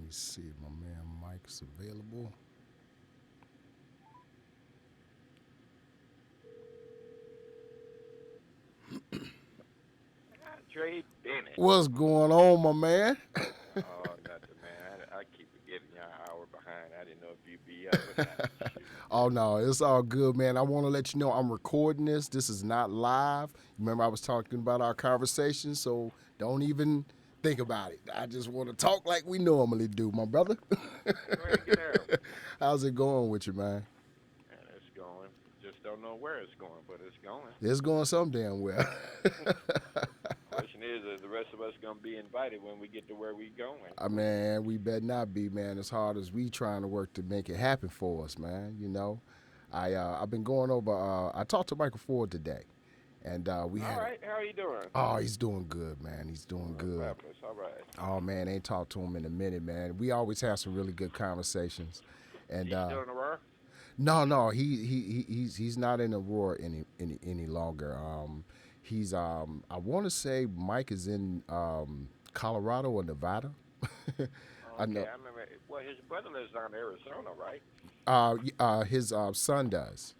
me see if my man Mike's available. Trey Bennett. What's going on, my man? Oh, nothing, man. I keep forgetting y'all an hour behind. I didn't know if you'd be up or not. Shoot. Oh no, it's all good, man. I want to let you know I'm recording this. This is not live. Remember, I was talking about our conversation, so don't even think about it. I just want to talk like we normally do, my brother. Go ahead and get there. How's it going with you, man? And it's going. Just don't know where it's going, but it's going. It's going some damn well. Question is the rest of us going to be invited when we get to where we going? Man, we better not be, man. As hard as we trying to work to make it happen for us, man. I've been going over. I talked to Michael Ford today, and we All had a. right. How are you doing? Oh, he's doing good, man. He's doing good. Fabulous. All right. Oh man, ain't talked to him in a minute, man. We always have some really good conversations, and He's still in the roar? no, he's not in Aurora any longer. I want to say Mike is in Colorado or Nevada. I Okay. know. I remember. Well, his brother lives down in Arizona, right? His son does.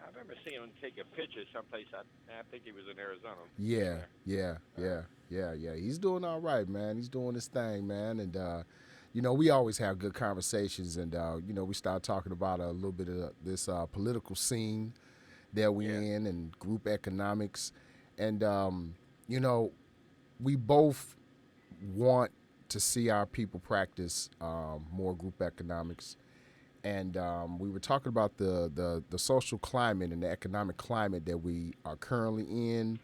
I remember seeing him take a picture someplace. I think he was in Arizona Yeah, somewhere. yeah, All right. yeah, yeah. He's doing all right, man. He's doing his thing, man. And we always have good conversations, and we start talking about a little bit of this political scene that we Yeah. in and group economics, and you know, we both want to see our people practice more group economics. And we were talking about the social climate and the economic climate that we are currently in,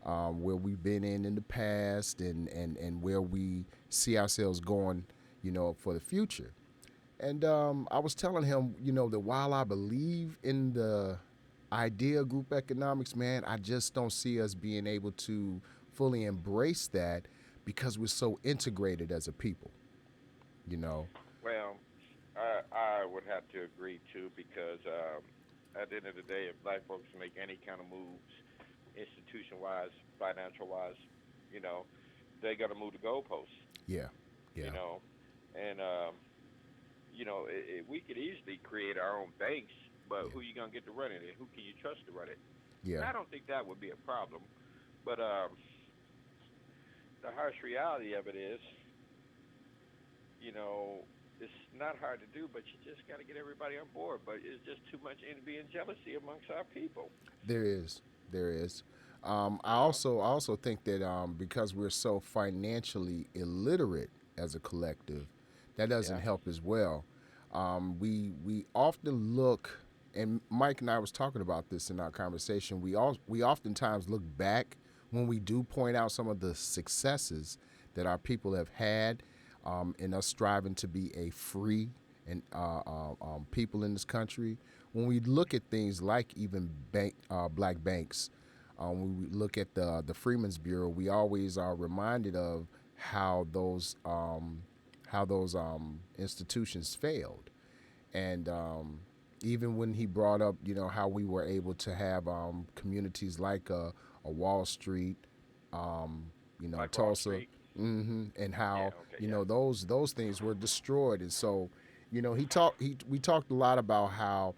where we've been in the past, and where we see ourselves going, for the future. And I was telling him, that while I believe in the idea of group economics, man, I just don't see us being able to fully embrace that because we're so integrated as a people, you know. Well, I would have to agree too because at the end of the day, if black folks make any kind of moves, institution wise, financial wise, you know, they're gonna move the goalposts. Yeah, You yeah, know, and we could easily create our own banks, but yeah, who you gonna get to run it, and who can you trust to run it? And yeah. I don't think that would be a problem. But the harsh reality of it is, you know, it's not hard to do, but you just got to get everybody on board. But it's just too much envy and jealousy amongst our people. There is, there is. I You know, also I also think that because we're so financially illiterate as a collective, that doesn't yeah. help as well. We often look, and Mike and I was talking about this in our conversation. We oftentimes look back when we do point out some of the successes that our people have had, in us striving to be a free and people in this country. When we look at things like even black banks, when we look at the Freeman's Bureau, we always are reminded of how those institutions failed, and even when he brought up, how we were able to have communities like a Wall Street, Like Wall Tulsa, Street. and Yeah. how Okay. Yeah. those things were destroyed. And so, we talked a lot about how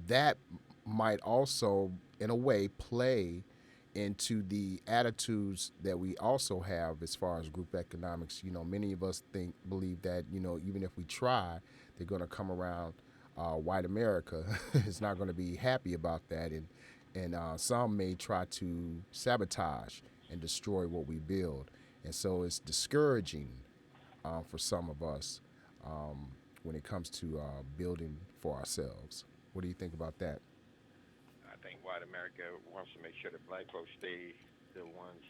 that might also, in a way, play into the attitudes that we also have as far as group economics. Many of us believe that even if we try, they're going to come around. White America is not going to be happy about that, and some may try to sabotage and destroy what we build. And so it's discouraging for some of us when it comes to building for ourselves. What do you think about that? I think white America wants to make sure that black folks stay the ones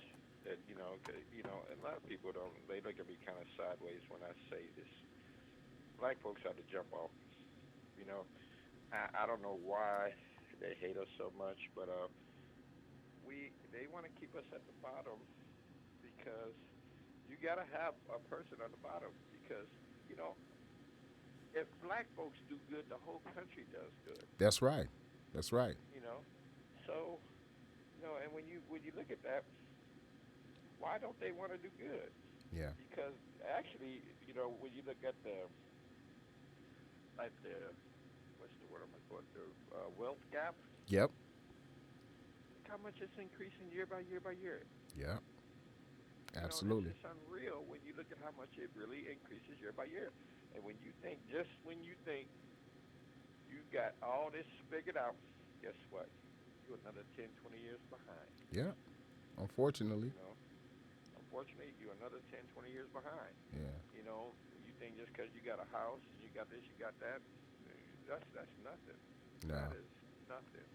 that and a lot of people don't. They look at me kind of sideways when I say this. Black folks are the jump off. You know, I don't know why they hate us so much, but they want to keep us at the bottom because you got to have a person on the bottom because you know if black folks do good, the whole country does good. That's right. That's right. You know, so and when you look at that, why don't they want to do good? Yeah. because actually, when you look at the what's the word I'm looking for, the wealth gap, Yep. look how much it's increasing year by year by year. Yep. It's Absolutely. just unreal when you look at how much it really increases year by year. And when you think you got all this figured out, guess what? You're another 10, 20 years behind. Yeah. Unfortunately. You know, unfortunately, you're another 10, 20 years behind. Yeah. You think just because you got a house and you got this, you got that, that's nothing. No. That is nothing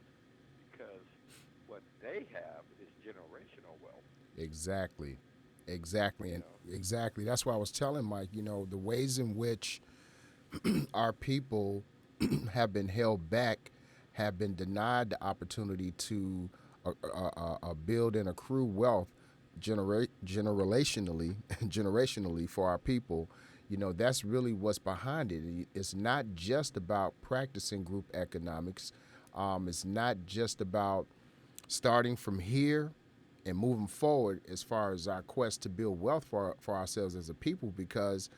because what they have is generational wealth. Exactly. Exactly. You And know, exactly. That's why I was telling Mike, the ways in which our people have been held back, have been denied the opportunity to build and accrue wealth generationally, generationally for our people. That's really what's behind it. It's not just about practicing group economics. It's not just about starting from here and moving forward as far as our quest to build wealth for ourselves as a people, because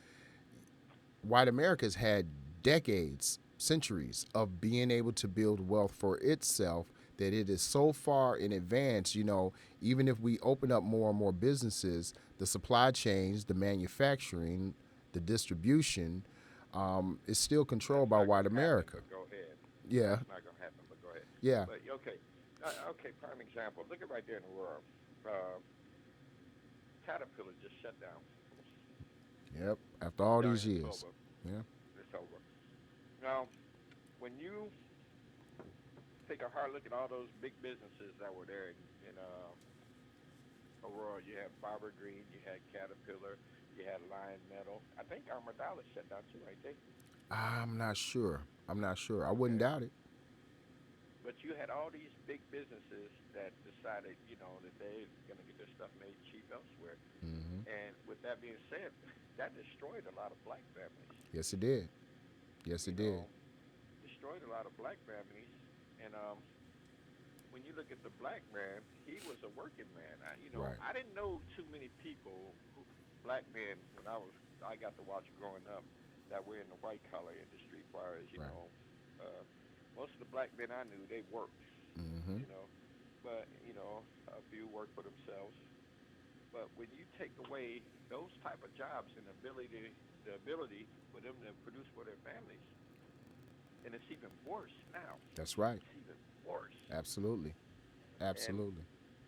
white America's had decades, centuries of being able to build wealth for itself, that it is so far in advance. Even if we open up more and more businesses, the supply chains, the manufacturing, the distribution, is still controlled that's by not white gonna happen. America. But go ahead. Yeah, That's not gonna happen. But go ahead. yeah, But okay, okay. Prime example. Look at right there in the world. Uh, Caterpillar just shut down. yep. After all Done. these It's years. over. Yeah, It's over. Now, when you take a hard look at all those big businesses that were there in Aurora, you had Faber Green, you had Caterpillar, you had Lion Metal. I think Armour Dollar shut down too, right there. I'm not sure. I'm not sure. I wouldn't Okay. doubt it. But you had all these big businesses that decided, that they're going to get their stuff made cheap elsewhere. Hmm. And with that being said, that destroyed a lot of black families. Yes, it did. Yes, You it did. know, destroyed a lot of black families. And when you look at the black man, he was a working man. Right. I didn't know too many people, black men, when I got to watch growing up, that were in the white collar industry. As far as Right. uh, most of the black men I knew, they worked. Hmm. You know, but a few worked for themselves. But when you take away those type of jobs and the ability for them to produce for their families, and it's even worse now. That's right. It's even worse. Absolutely. And Absolutely.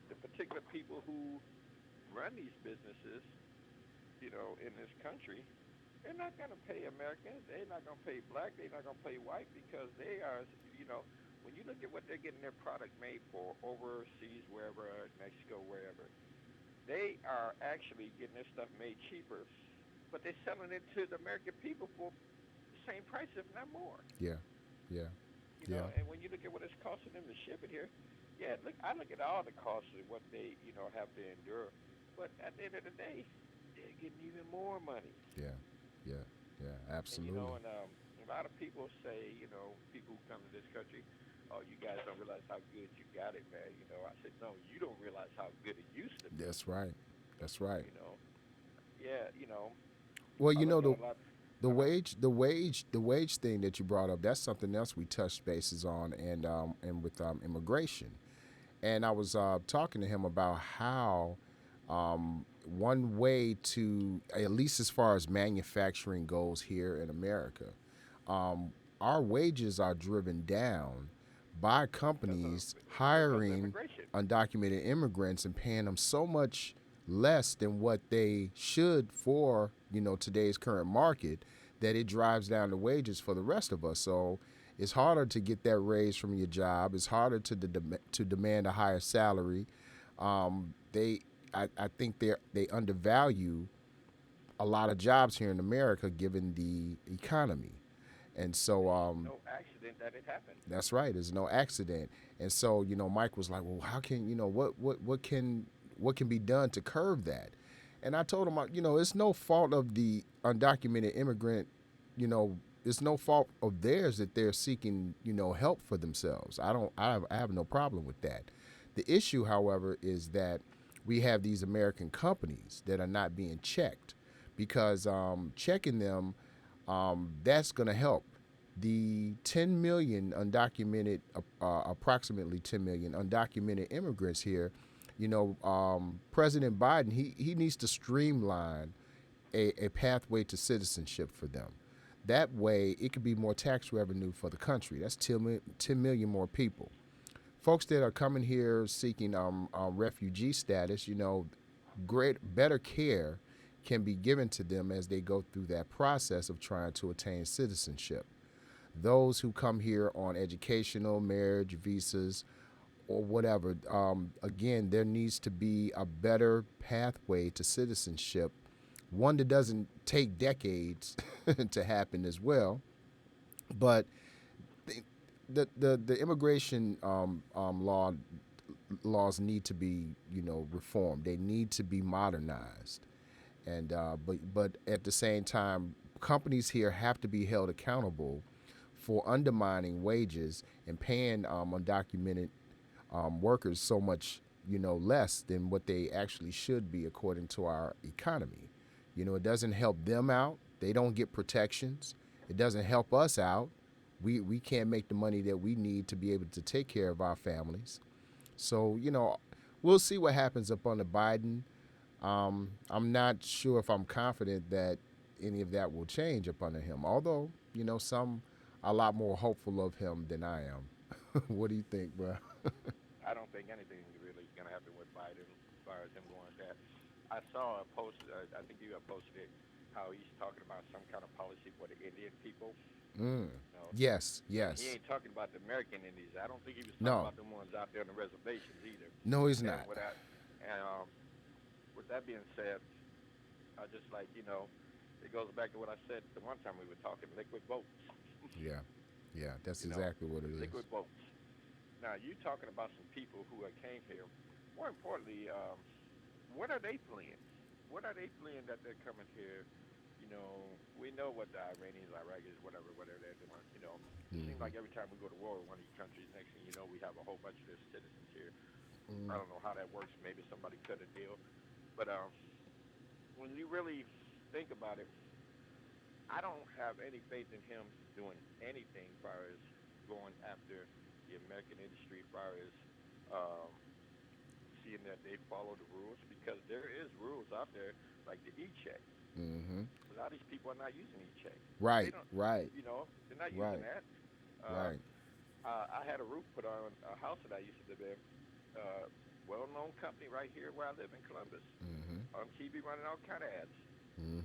the particular people who run these businesses, in this country, they're not going to pay Americans. They're not going to pay black. They're not going to pay white because they are, you know, when you look at what they're getting their product made for overseas, wherever, Mexico, wherever, they are actually getting their stuff made cheaper, but they're selling it to the American people for the same price, if not more. Yeah. Yeah. Yeah. And when you look at what it's costing them to ship it here, yeah, I look at all the costs of what they, have to endure. But at the end of the day, they're getting even more money. Yeah. Yeah. Yeah. And Absolutely. a lot of people say, people who come to this country, oh, you guys don't realize how good you got it, man. I said, no, you don't realize how good it used to be. That's right. That's right. You know, yeah, Well, I look at the a lot. the Uh huh. wage thing that you brought up, that's something else we touched bases on, and with immigration. And I was talking to him about how one way to, at least as far as manufacturing goes here in America, um, our wages are driven down by Because of companies because of hiring immigration. undocumented immigrants and paying them so much less than what they should for today's current market, that it drives down the wages for the rest of us. So it's harder to get that raise from your job. It's harder to demand a higher salary. They I think they undervalue a lot of jobs here in America given the economy. And so It's no accident that it happened. that's right. There's no accident. And so Mike was like, well, how can what can be done to curb that? And I told him, it's no fault of the undocumented immigrant. It's no fault of theirs that they're seeking help for themselves. I don't. I have no problem with that. The issue, however, is that we have these American companies that are not being checked because checking them, that's going to help. The 10 million undocumented, approximately 10 million undocumented immigrants here, President Biden, he needs to streamline a pathway to citizenship for them. That way, it could be more tax revenue for the country. That's 10 million more people. Folks that are coming here seeking refugee status, better care can be given to them as they go through that process of trying to attain citizenship. Those who come here on educational, marriage visas, or whatever, again, there needs to be a better pathway to citizenship, one that doesn't take decades to happen as well. But the immigration laws need to be reformed. They need to be modernized, and but at the same time, companies here have to be held accountable for undermining wages and paying undocumented workers so much less than what they actually should be according to our economy. It doesn't help them out. They don't get protections. It doesn't help us out. We can't make the money that we need to be able to take care of our families. So, we'll see what happens up under Biden. I'm not sure if I'm confident that any of that will change up under him, although, some are a lot more hopeful of him than I am. What do you think, bro? I don't think anything really is going to happen with Biden as far as him going that. I saw a post, I think you have posted it, how he's talking about some kind of policy for the Indian people. Mm. You know, Yes, he yes. ain't talking about the American Indians. I don't think he was talking No, about the ones out there on the reservations either. no, he's And not. with that being said, I just like it goes back to what I said the one time we were talking liquid votes. Yeah, yeah, that's you know, exactly what it is. liquid votes. Now you talking about some people who came here. More importantly, what are they fleeing? What are they fleeing that they're coming here? We know what the Iranians, Iraqis, whatever they're doing. It seems Hmm. like every time we go to war with one of these countries, next thing you know, we have a whole bunch of their citizens here. I Mm. don't know how that works. Maybe somebody cut a deal, but when you really think about it, I don't have any faith in him doing anything as far as going after the American industry, as far as um, seeing that they follow the rules, because there is rules out there like the e-check. Hmm. A lot of these people are not using e-check. They Right, don't, right, they're not using right, that. Uh, right. I had a roof put on a house that I used to live in. Uh, well-known company right here where I live in Columbus. Hmm. On TV running all kind of ads.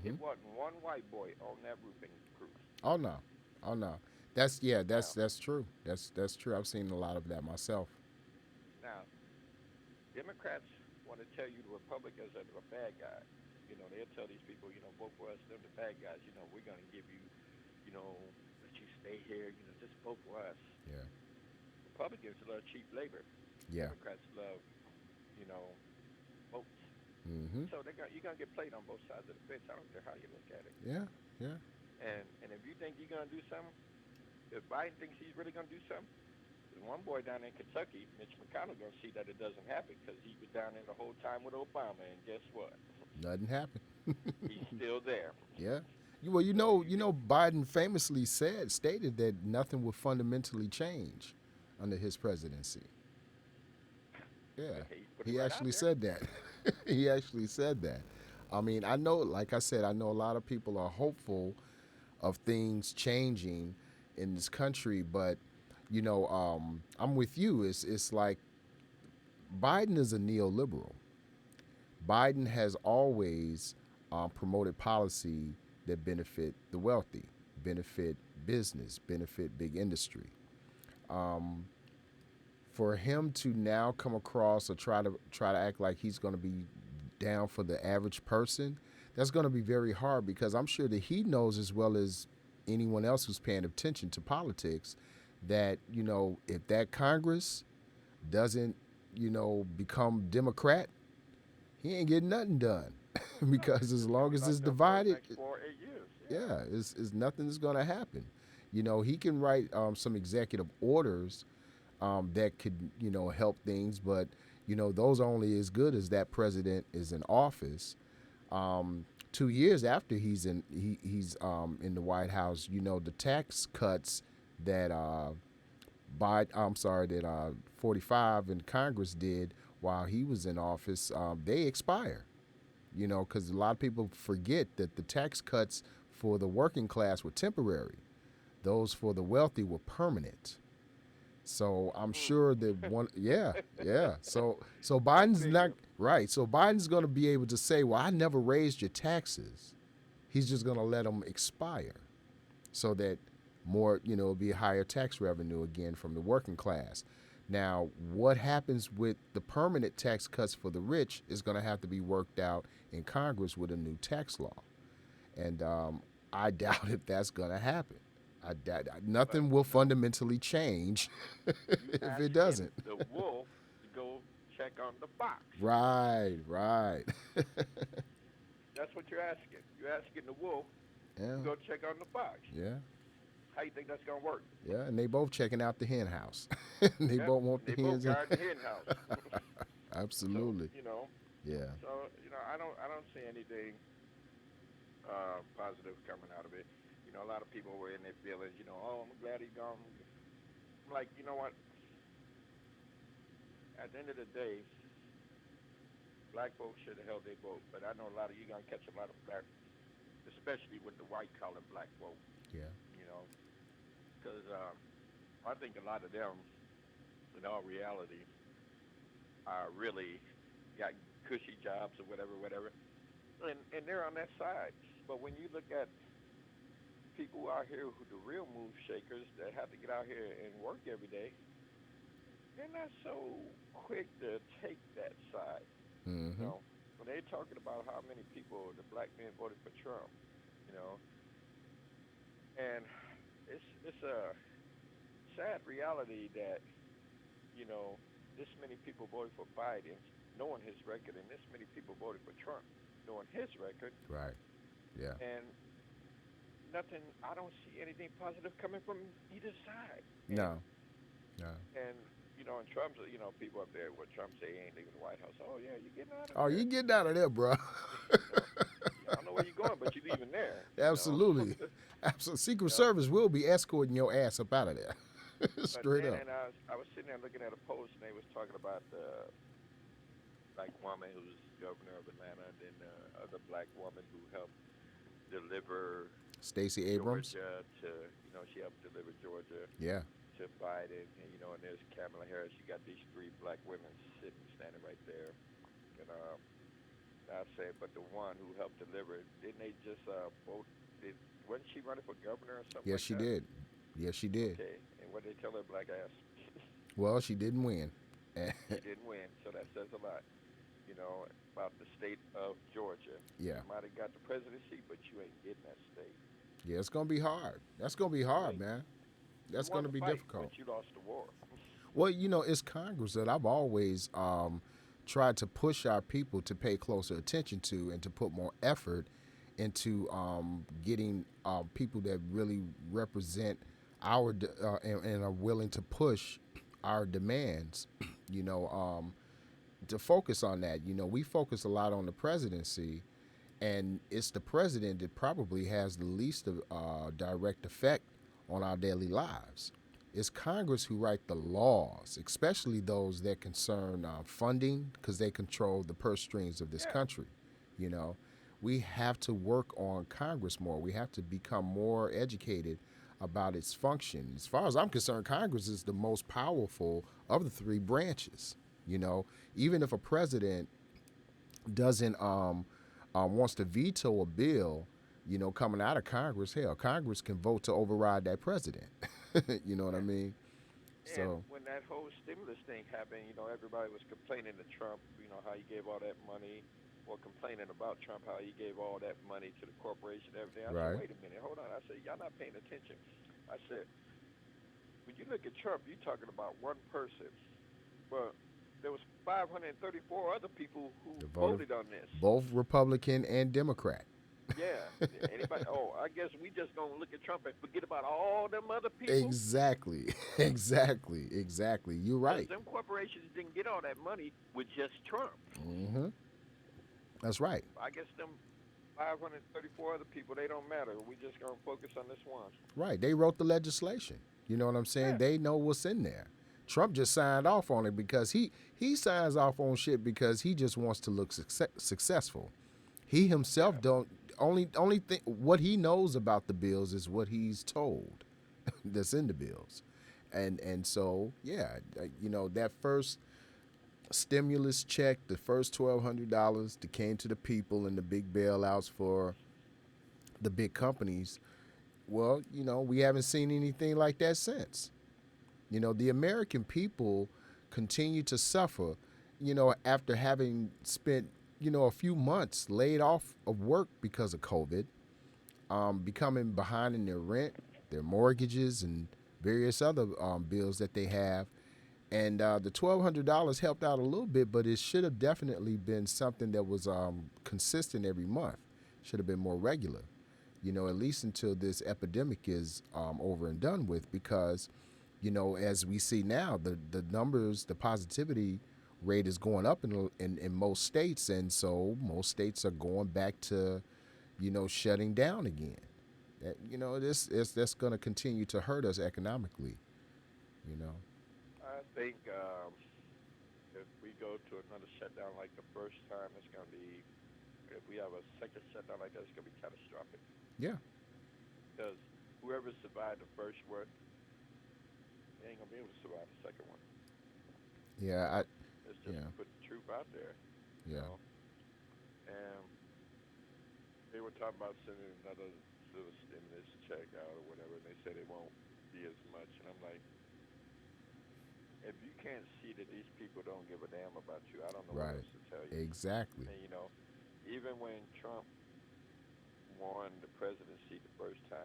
It Hmm. wasn't one white boy on that roofing crew. Oh no, oh no. That's yeah, that's Now, that's true. That's true. I've seen a lot of that myself. now, Democrats want to tell you the Republicans are the bad guys. They'll tell these people, vote for us, they're the bad guys. We're going to give you, let you stay here, just vote for us. Yeah, Republicans love cheap labor. yeah. Democrats love, you know, votes. Hmm. So you're going to get played on both sides of the fence. I don't care how you look at it. Yeah, yeah. And if you think you're going to do something, if Biden thinks he's really going to do something, there's one boy down in Kentucky, Mitch McConnell, going to see that it doesn't happen because he was down there the whole time with Obama, and guess what? Nothing happened. He's still there. Yeah. Well, So you get Biden famously stated that nothing would fundamentally change under his presidency. Yeah, he put it he right out actually there. said that. He actually said that. I mean, I know, like I said, I know a lot of people are hopeful of things changing in this country, but I'm with you. It's like Biden is a neoliberal. Biden has always promoted policy that benefit the wealthy, benefit business, benefit big industry. Um, for him to now come across or try to act like he's going to be down for the average person, that's going to be very hard because I'm sure that he knows as well as anyone else who's paying attention to politics that if that Congress doesn't become Democrat, he ain't getting nothing done No, because as it's going to long be as like it's that for the divided, next 4 8 years. Yeah. yeah, it's nothing that's going to happen. He can write some executive orders that could help things, but those are only as good as that president is in office. 2 years after he's in the White House, the tax cuts that I'm sorry, that 45 in Congress did while he was in office, they expire. Because a lot of people forget that the tax cuts for the working class were temporary; those for the wealthy were permanent. So I'm sure that yeah, yeah. So Go Biden's not figure. right. So Biden's going to be able to say, "Well, I never raised your taxes." He's just going to let them expire, so that more, it'll be higher tax revenue again from the working class. Now, what happens with the permanent tax cuts for the rich is going to have to be worked out in Congress with a new tax law, and I doubt if that's going to happen. I doubt But nothing will fundamentally change you if it asking doesn't. the wolf to go check on the fox. Right, right. That's what you're asking. You're asking the wolf Yeah, to go check on the fox. yeah, How you think that's gonna work? yeah. And they both checking out the hen house. They Yep. both want the They both hens. guard the hen house. So Absolutely. Yeah. I don't see anything positive coming out of it. A lot of people were in their feelings. Oh, I'm glad he's gone. I'm like, you know what? At the end of the day, black folks should have held their vote. But I know a lot of you gonna catch a lot of black, especially with the white collar black vote. Yeah. You know, because I think a lot of them, in all reality, are really got cushy jobs or whatever, whatever, and they're on that side. But when you look at people out here who the real move shakers that have to get out here and work every day, they're not so quick to take that side. You Mm-hmm. know, when they're talking about how many people the black men voted for Trump, you know, and it's a sad reality that this many people voted for Biden, knowing his record, and this many people voted for Trump, knowing his record, Right. Yeah. and nothing. I don't see anything positive coming from either side. And No. No. and in terms of people up there, what Trump say he ain't leaving the White House. Oh yeah, you're getting out of Oh, you there. getting out of there, bro? You know, I don't know where you're going, but you're leaving there. Absolutely. Absolutely. You Secret know. Service will be escorting your ass up out of there. But Straight then, up. and I was sitting there looking at a post, and they was talking about the black woman who's governor of Atlanta, and then the other black woman who helped deliver Stacey Abrams. Georgia to, she helped deliver Georgia Yeah. to Biden, and there's Kamala Harris. You got these three black women standing right there, and I said, but the one who helped deliver it, didn't they just vote? Wasn't she running for governor or something Yes, like she that? did. Yes, she did. Okay, and what did they tell her black ass? Well, she didn't win. She didn't win, so that says a lot, about the state of Georgia. Yeah. You might have got the presidency, but you ain't getting that state. Yeah, it's gonna be hard. That's gonna be You hard, ain't. man. You That's won gonna the be fight, difficult. but you lost the war. Well, it's Congress that I've always tried to push our people to pay closer attention to and to put more effort into getting people that really represent and are willing to push our demands. You know, to focus on that. We focus a lot on the presidency, and it's the president that probably has the least direct effect on our daily lives. It's Congress who write the laws, especially those that concern funding, because they control the purse strings of this Yeah, country. You know, we have to work on Congress more. We have to become more educated about its function. As far as I'm concerned, Congress is the most powerful of the three branches. You know, even if a president doesn't wants to veto a bill, coming out of Congress, hell, Congress can vote to override that president. You know what I yeah. mean? And So, when that whole stimulus thing happened, everybody was complaining to Trump, how he gave all that money, or complaining about Trump, how he gave all that money to the corporation and everything. I said, right, wait a minute, hold on. I said, y'all not paying attention. I said, when you look at Trump, you're talking about one person. But there was 534 other people who the vote of voted on this. both Republican and Democrat. Yeah. Anybody? Oh, I guess we just gonna look at Trump and forget about all them other people Exactly. Exactly. Exactly. You're because right. them corporations didn't get all that money with just Trump. Hmm. That's right. I guess them 534 other people they don't matter. We just gonna focus on this one. Right. They wrote the legislation. You know what I'm saying? Yeah, They know what's in there. Trump just signed off on it because he signs off on shit because he just wants to look successful. He himself yeah. don't only thing what he knows about the bills is what he's told that's in the bills. And so yeah, that first stimulus check, the first $1,200 that came to the people and the big bailouts for the big companies. Well, we haven't seen anything like that since. The American people continue to suffer, after having spent, a few months laid off of work because of COVID, becoming behind in their rent, their mortgages, and various other bills that they have. And the $1,200 helped out a little bit, but it should have definitely been something that was consistent every month. Should have been more regular, at least until this epidemic is over and done with. Because, as we see now, the numbers, the positivity rate is going up in most states. And so most states are going back to, shutting down again. This is that's going to continue to hurt us economically, you know. I think if we go to another shutdown like the first time, it's gonna be. If we have a second shutdown like that, it's gonna be catastrophic Yeah. because whoever survived the first one, they ain't gonna be able to survive the second one. Yeah. It's just Yeah. put the truth out there, you Yeah. know. And they were talking about sending another little stimulus check out or whatever, and they said it won't be as much. And I'm like, if you can't see that these people don't give a damn about you, I don't know what Right. else to tell you. Exactly. And even when Trump won the presidency the first time,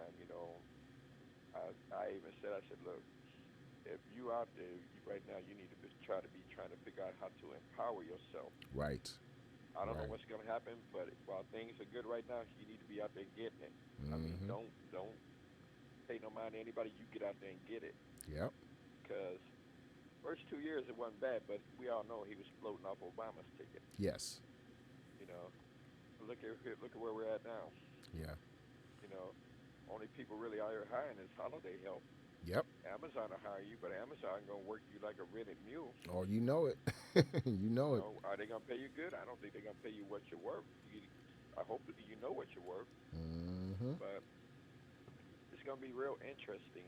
I even said, I said, look, if you out there right now, you need to be trying to figure out how to empower yourself. Right. I don't know Right. what's going to happen, but while things are good right now, you need to be out there getting it. I mean, Mm-hmm. don't pay no mind to anybody. You get out there and get it. Yep. Because first 2 years it wasn't bad, but we all know he was floating off Obama's ticket. Yes. You know, look at where we're at now. Yeah. You know, only people really out here hiring is holiday help. Yep. Amazon will hire you, but Amazon gonna work you like a rented mule. Oh, you know it. You know it. Are they gonna pay you good? I don't think they're gonna pay you what you're worth. I hope that you know what you're worth, Mm-hmm. but it's gonna be real interesting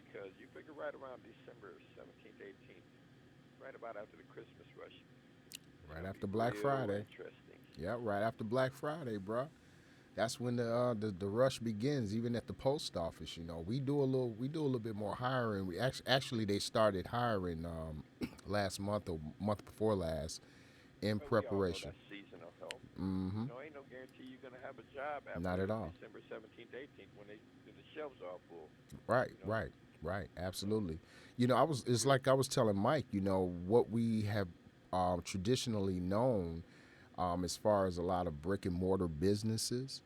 because you figure right around December 17th, 18th, right about after the Christmas rush, it's Right gonna be after Black real Friday. interesting. Yeah. Right after Black Friday, bro. That's when the rush begins. Even at the post office, we do a little bit more hiring. We actually they started hiring last month or month before last in But we all know preparation. that's seasonal help. Mm-hmm. Ain't no guarantee you're gonna have a job Not at after all. December 17th, 18th when the shelves are all full. Right, You know, right, right. so Absolutely. I was. It's we like I was telling Mike. What we have traditionally known, as far as a lot of brick and mortar businesses,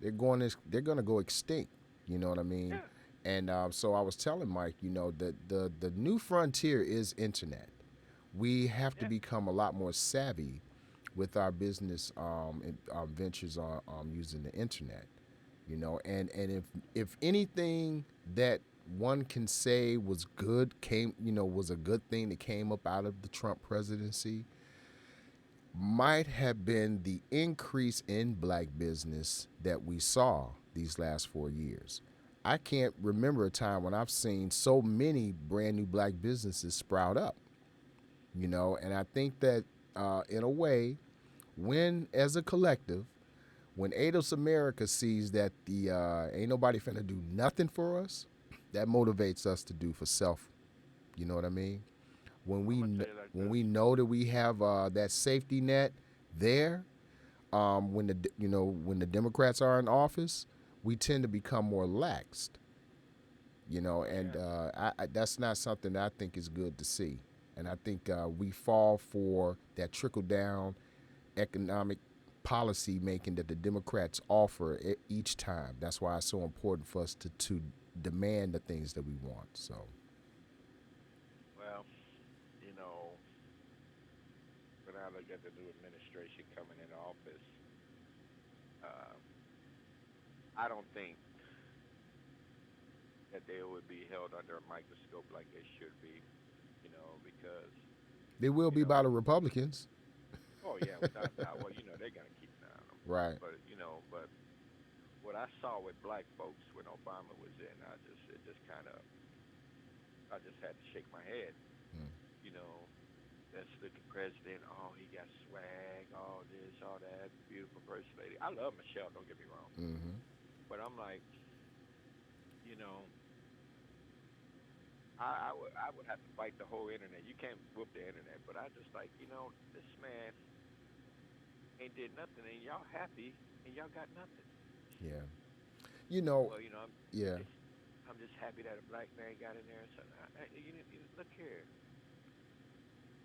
they're going to go extinct. You know what I mean? yeah, And so I was telling Mike, that the new frontier is internet. We have to yeah, become a lot more savvy with our business ventures on using the internet. And if anything that one can say was good came was a good thing that came up out of the Trump presidency, might have been the increase in black business that we saw these last 4 years. I can't remember a time when I've seen so many brand new black businesses sprout up. And I think that in a way, when as a collective, when ADOS America sees that the ain't nobody finna do nothing for us, that motivates us to do for self. You know what I mean? When I'm we gonna kn- tell you like when this. we know that we have that safety net there, when the Democrats are in office, we tend to become more laxed. And Yeah, that's not something that I think is good to see. And I think we fall for that trickle down economic policy making that the Democrats offer each time. That's why it's so important for us to demand the things that we want. So Well, you know, when I look at the new administration coming in office, uh, I don't think that they would be held under a microscope like they should be. Because they will you be by know, the Republicans, oh yeah, without a doubt. Well, they're gonna keep an eye on them. right? But what I saw with black folks when Obama was in, it just kind of, I just had to shake my head. Mm. You know, let's look at president. Oh, he got swag. All this, all that. Beautiful first lady. I love Michelle. Don't get me wrong. Mm-hmm. But I'm like, you know, I would have to fight the whole internet. You can't whoop the internet. But I just like, this man ain't did nothing, and y'all happy, and y'all got nothing. Yeah. You know. Well, Yeah. just I'm just happy that a black man got in there. So look here,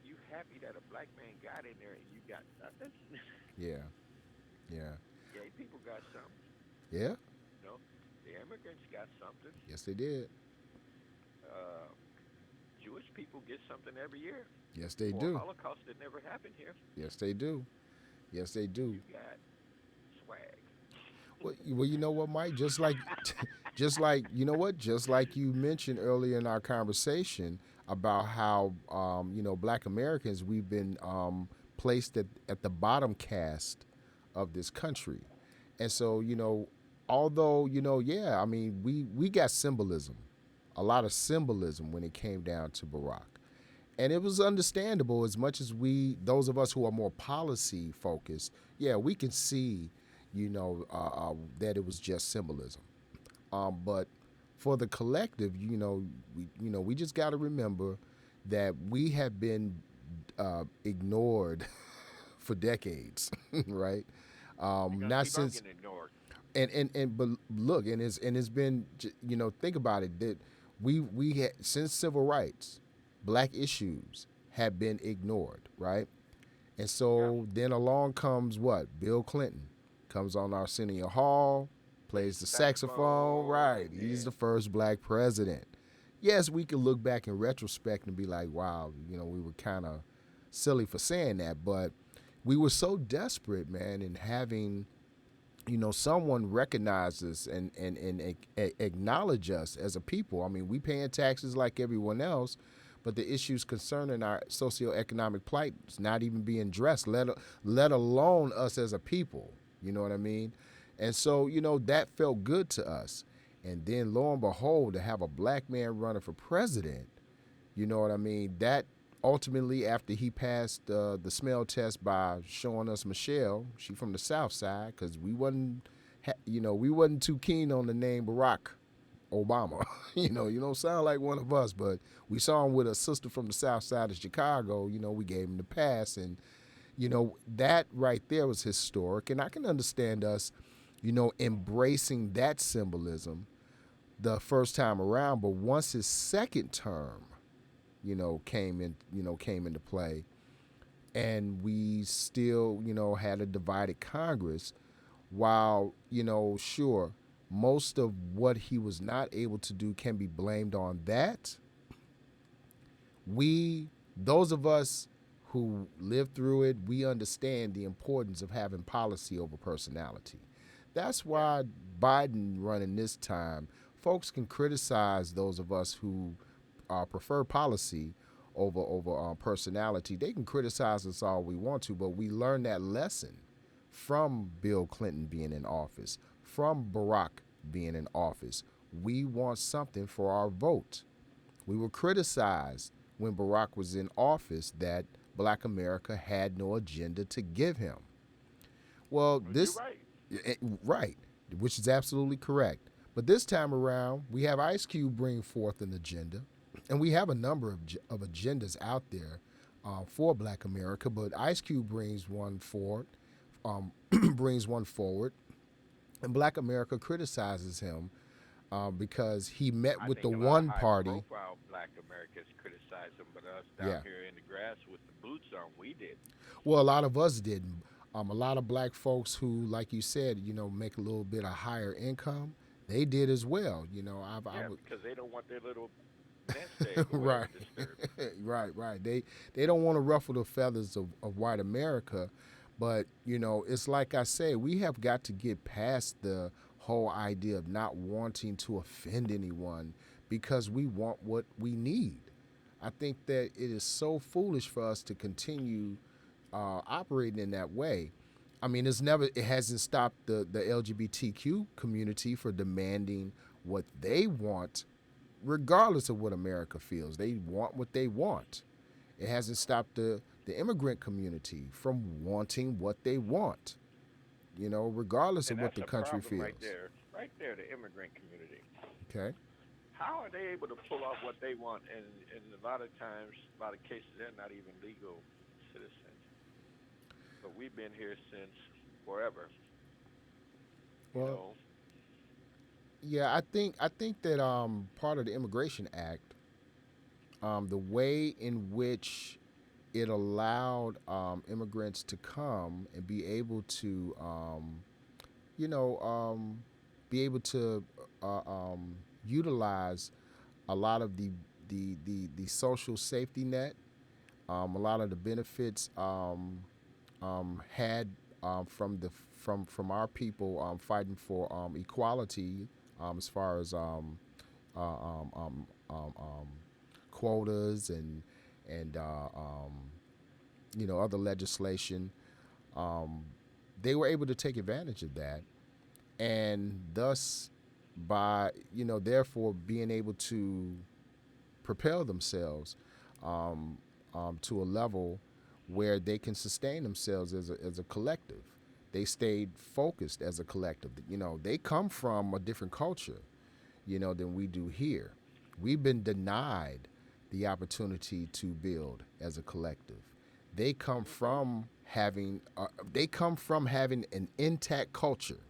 you happy that a black man got in there and you got nothing? Yeah. Yeah. Gay people got something. Yeah. You know, the immigrants got something. Yes, they did. Uh, Jewish people get something every year Yes, they for a do. Holocaust that never happened here. Yes, they do. Yes, they do. You got swag. Well, you know what, Mike? Just like, just like you know what? Just like you mentioned earlier in our conversation about how Black Americans we've been placed at the bottom caste of this country, and so although yeah, I mean we got symbolism, a lot of symbolism when it came down to Barack. And it was understandable as much as those of us who are more policy focused, yeah, we can see, that it was just symbolism. But for the collective, we just got to remember that we have been ignored for decades, right? You're gonna Not keep on since getting ignored. and but look, and it's been think about it that we had since civil rights, black issues have been ignored, right? And Yeah. so then along comes what? Bill Clinton comes on Arsenio Hall, Plays plays the the saxophone, right? saxophone. He's Yeah. the first black president. Yes, we can look back in retrospect and be like, wow, we were kind of silly for saying that, but we were so desperate, man, in having someone recognize us and acknowledge us as a people. I mean, we paying taxes like everyone else, but the issues concerning our socioeconomic plight is not even being addressed, let alone us as a people. You know what I mean? And so, that felt good to us. And then lo and behold, to have a black man running for president, you know what I mean? That ultimately, after he passed the smell test by showing us Michelle, she from the South Side, because we wasn't too keen on the name Barack Obama. You don't sound like one of us, but we saw him with a sister from the South Side of Chicago. We gave him the pass, and that right there was historic, and I can understand us, embracing that symbolism the first time around, but once his second term came into play, and we still had a divided Congress. While sure, most of what he was not able to do can be blamed on that. Those of us who lived through it, we understand the importance of having policy over personality. That's Yeah. why Biden running this time, folks can criticize those of us who prefer policy over personality. They can criticize us all we want to, but we learned that lesson from Bill Clinton being in office, from Barack being in office. We want something for our vote. We were criticized when Barack was in office that Black America had no agenda to give him. Well, Well, you're right. right, which is absolutely correct. But this time around, we have Ice Cube bring forth an agenda, and we have a number of agendas out there for Black America. But Ice Cube brings one forward, brings one forward, and Black America criticizes him because he met I with the think a lot of one high party. profile black Americans criticize him, but us down Yeah. here in the grass with the boots on, we did. Well, a lot of us didn't. A lot of black folks who, like you said, make a little bit of higher income, they did as well. I Yeah, would. because they don't want their little nest egg or Right, whatever disturbed. right. They don't want to ruffle the feathers of white America, but it's like I say, we have got to get past the whole idea of not wanting to offend anyone because we want what we need. I think that it is so foolish for us to continue operating in that way. I mean, it hasn't stopped the LGBTQ community for demanding what they want regardless of what America feels. They want what they want. It hasn't stopped the immigrant community from wanting what they want, regardless And of what that's the a country problem right feels. there. Right there, the immigrant community. Okay. How are they able to pull off what they want? And a lot of times, a lot of cases, they're not even legal citizens. But we've been here since forever, you Well, know. yeah, I think that part of the Immigration Act, the way in which it allowed immigrants to come and be able to, you know, um, be able to utilize a lot of the social safety net, a lot of the benefits had from our people fighting for equality as far as uh, um, um, um, um, quotas and other legislation. Um, they were able to take advantage of that, and thus by therefore being able to propel themselves um, to a level where they can sustain themselves as a collective. They stayed focused as a collective. They come from a different culture, than we do here. We've been denied the opportunity to build as a collective. They come Okay. from having an intact culture,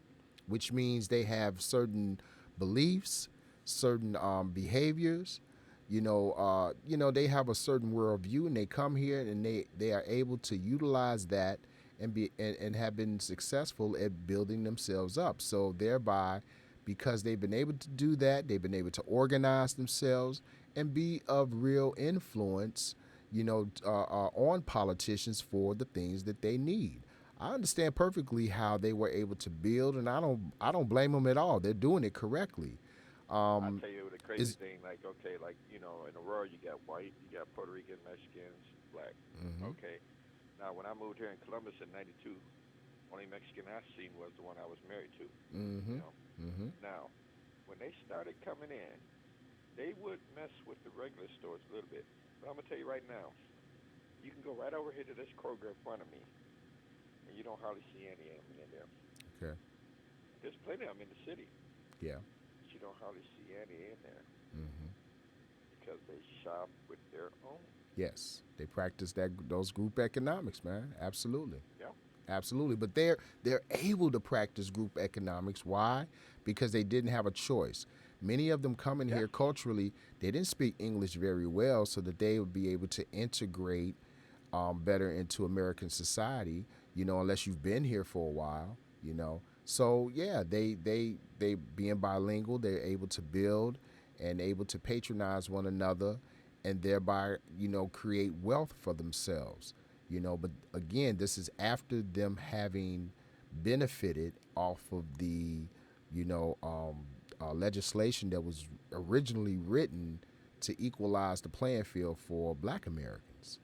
which means they have certain beliefs, certain behaviors. They have a certain worldview, and they come here and they are able to utilize that and have been successful at building themselves up. So thereby, because they've been able to do that, they've been able to organize themselves and be of real influence, on politicians for the things that they need. I understand perfectly how they were able to build, and I don't blame them at all. They're doing it correctly. I Um, tell you the crazy is thing, like, okay, like, in the world, you got white, you got Puerto Rican, Mexicans, black. hmm Okay. Now, when I moved here in Columbus in '92, only Mexican I seen was the one I was married to. You hmm know. hmm Now, when they started coming in, they would mess with the regular stores a little bit. But I'm gonna tell you right now, you can go right over here to this Kroger in front of me, and you don't hardly see any of them in there. Okay. There's plenty of them in the city, Yeah. but you don't hardly see any in there hmm because they shop with their own. Yes, they practice those group economics, man. Absolutely. Yeah, Absolutely, but they're able to practice group economics. Why? Because they didn't have a choice. Many of them coming yeah. here culturally, they didn't speak English very well, so that they would be able to integrate better into American society. Unless you've been here for a while. So yeah, they being bilingual, they're able to build and able to patronize one another, and thereby create wealth for themselves. But again, this is after them having benefited off of the legislation that was originally written to equalize the playing field for Black Americans.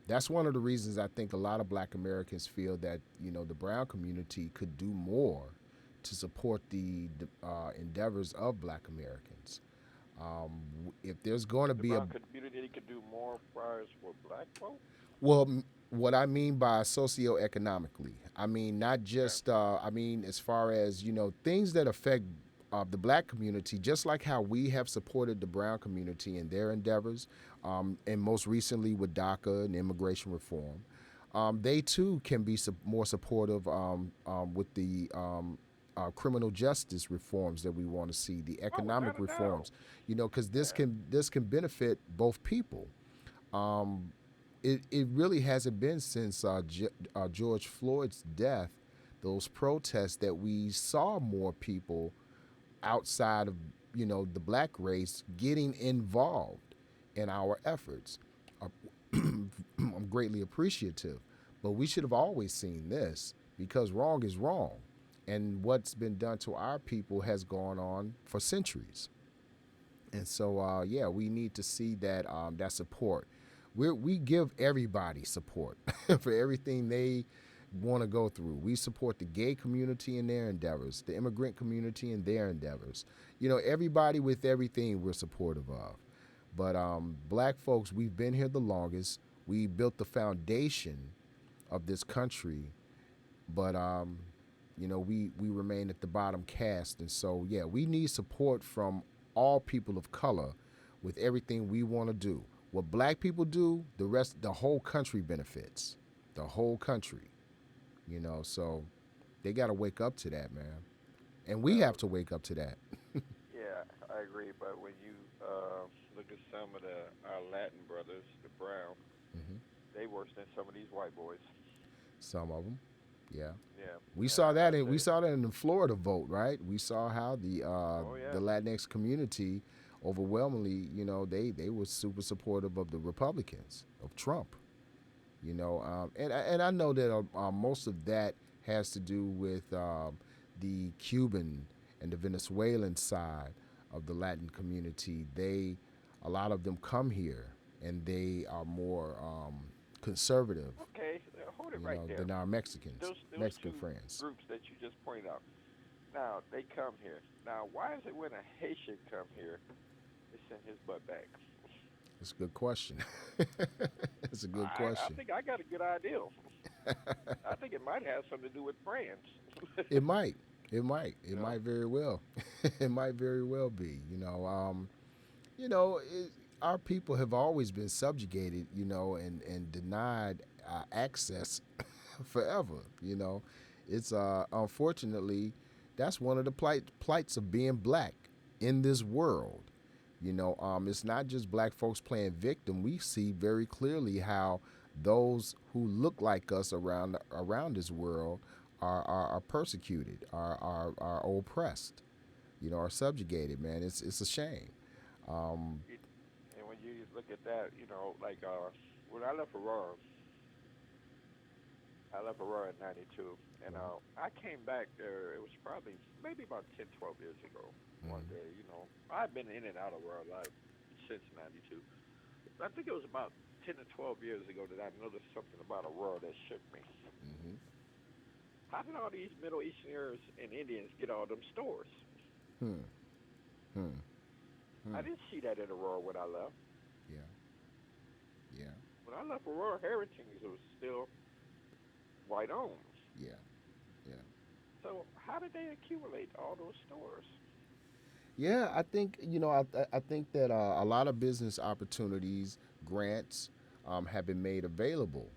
That's one of the reasons I think a lot of Black Americans feel that the brown community could do more to support the endeavors of Black Americans. If there's going to The be a brown community could do more priors for black folk. well, what I mean by socioeconomically, I mean not Okay. just. I mean as far as things that affect the Black community, just like how we have supported the brown community in their endeavors, and most recently with DACA and immigration reform. They too can be more supportive with the criminal justice reforms that we want to see, the Oh, economic without a doubt. reforms, because this Yeah. can this can benefit both people. Um, it really hasn't been since George Floyd's death, those protests, that we saw more people outside of the black race getting involved in our efforts. Uh, I'm greatly appreciative, but we should have always seen this because wrong is wrong, and what's been done to our people has gone on for centuries. And so, yeah, we need to see that support. We give everybody support for everything they want to go through. We support the gay community in their endeavors, the immigrant community in their endeavors. Everybody with everything we're supportive of. But black folks, we've been here the longest. We built the foundation of this country, but we remain at the bottom caste, and so yeah, we need support from all people of color with everything we want to do. What black people do, the whole country benefits, the whole country. So they got to wake up to that, man, and we Well, have to wake up to that. yeah, I agree. But when you look at some of the our Latin brothers, the Brown, Hmm. they worse than some of these white boys. Some of them, yeah. Yeah, We and saw that I in we say, saw that in the Florida vote, right? We saw how oh the yeah, Latinx community overwhelmingly, they were super supportive of the Republicans, of Trump. And I know that most of that has to do with the Cuban and the Venezuelan side of the Latin community. A lot of them come here, and they are more conservative, okay, hold it right there. than our Those Mexican two friends. groups that you just pointed out. Now they come here. Now why is it when a Haitian come here, they send his butt back? That's a good question. That's a good I question. think I got a good idea. I think it might have something to do with France. It might. It might. you It know, might very well. It might very well be. You know, it, our people have always been subjugated, and denied access forever. It's unfortunately that's one of the plights of being black in this world. It's not just black folks playing victim. We see very clearly how those who look like us around this world are persecuted, are oppressed, are subjugated. Man, it's a shame. Um, it, and when you look at that, like when I left Aurora in '92, and I came back there. It was probably maybe about 10, 12 years ago. One mhm, day, I've been in and out of Aurora life since '92. I think it was about 10 to 12 years ago that I noticed something about Aurora that shook me. mhm, How did all these Middle Easterners and Indians get all them stores? hmm, hmm, I hmm. didn't see that in Aurora when I left. Yeah, yeah, When I left Aurora, Heritage was still white owned. yeah, yeah. So how did they accumulate all those stores? Yeah, I think I think that a lot of business opportunities, grants, have been made available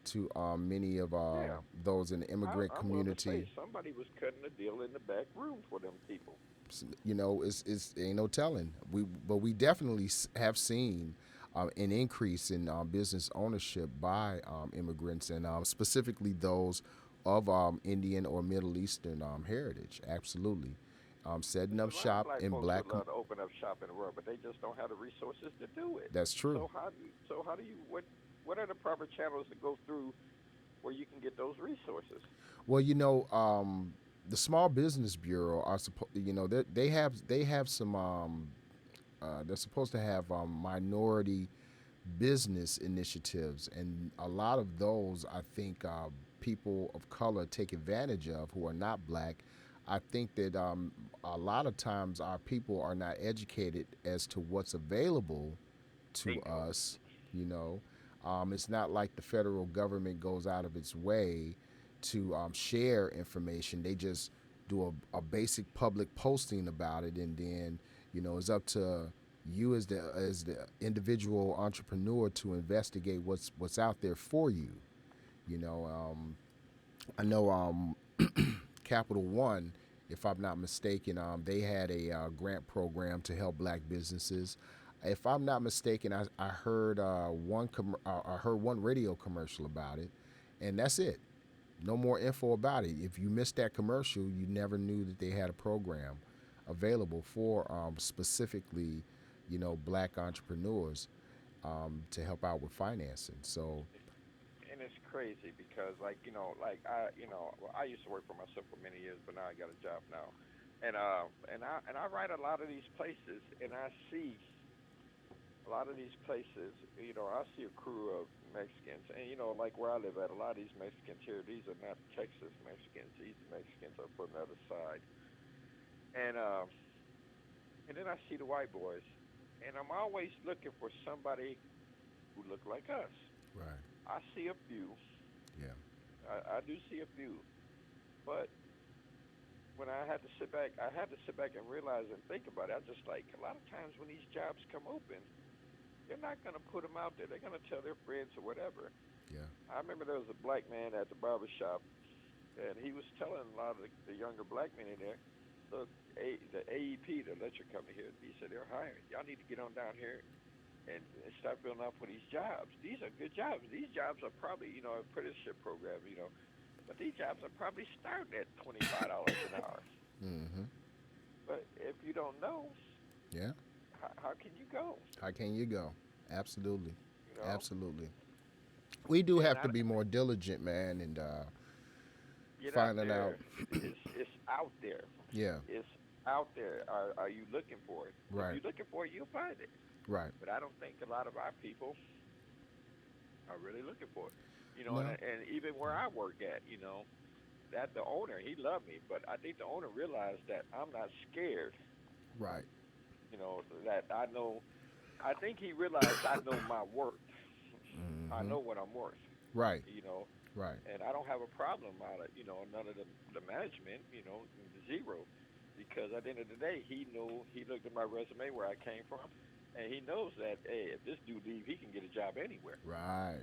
to many of Yeah, those in the immigrant I'm willing to say community. somebody was cutting a deal in the back room for them people. It's ain't no telling. We definitely have seen an increase in business ownership by immigrants, and specifically those of Indian or Middle Eastern heritage. Absolutely, setting There's up a lot of shop black in folks black. would love to open up shop in the world, but they just don't have the resources to do it. That's true. How do you what are the proper channels to go through where you can get those resources? Well, the Small Business Bureau are supposed. They have some. They're supposed to have minority business initiatives, and a lot of those I think people of color take advantage of who are not black. I think that a lot of times our people are not educated as to what's available to Bingo. us. You know, it's not like the federal government goes out of its way to share information. They just do a basic public posting about it, and then it's up to you as the individual entrepreneur to investigate what's out there for you. You know, I know Capital One, if I'm not mistaken, they had a grant program to help black businesses. If I'm not mistaken, I heard I heard one radio commercial about it, and that's it. No more info about it. If you missed that commercial, you never knew that they had a program available for specifically, black entrepreneurs to help out with financing. So, And it's crazy because, like, well, I used to work for myself for many years, but now I got a job now, and I write a lot of these places, and I see a lot of these places. I see a crew of Mexicans, and like where I live at, a lot of these Mexicans here, these are not Texas Mexicans. These Mexicans are from the other side, and then I see the white boys, and I'm always looking for somebody who look like us. right, I see a few. yeah, I do see a few, but when I had to sit back and realize and think about it. I just like a lot of times when these jobs come open, they're not gonna put them out there. They're gonna tell their friends or whatever. yeah, I remember there was a black man at the barber shop, and he was telling a lot of the younger black men in there, look, the AEP, the electric company here, he said they're hiring. Y'all need to get on down here and start filling out for these jobs. These are good jobs. These jobs are probably, apprenticeship program. But these jobs are probably starting at $25 an hour. mm-hmm, But if you don't know, yeah. how can you go? How can you go? Absolutely, You know, absolutely. We do and have I to be more diligent, man, and get out finding out. there. It's out there. Yeah, It's out there. Are you looking for it? If right, you're looking for it, you'll find it. right. But I don't think a lot of our people are really looking for it. And No, and even where I work at, that the owner he loved me, but I think the owner realized that I'm not scared. right. That I know. I think he realized I know my worth. I Mm-hmm. know what I'm worth. Right, You know, right. and I don't have a problem out of none of the management. Zero, because at the end of the day, he looked at my resume where I came from, and he knows that hey, if this dude leave, he can get a job anywhere. Right.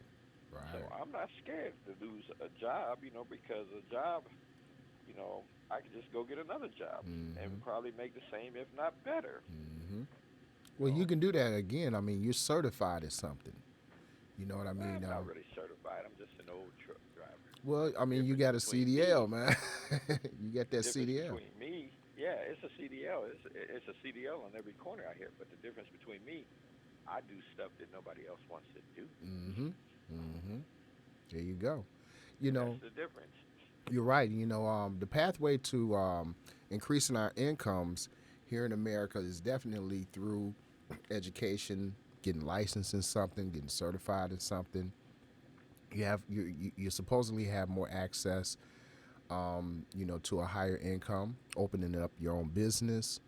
So Right. I'm not scared to lose a job, because a job, I can just go get another job and Mm-hmm. probably make the same, if not better. Mm-hmm. You Well, you know, can do that again. I mean, you're certified as something. You know what I well, mean? I'm not really certified. I'm just an old truck driver. Well, The I mean, you difference got a between CDL, me, man. You got the that difference CDL. between me, yeah, it's a CDL. It's a CDL on every corner out here. But the difference between me, I do stuff that nobody else wants to do. Mm-hmm. Mm-hmm. There you go. You That's know, the difference. you're right. The pathway to increasing our incomes here in America is definitely through education, getting licensed in something, getting certified in something. You supposedly have more access, to a higher income, opening up your own business,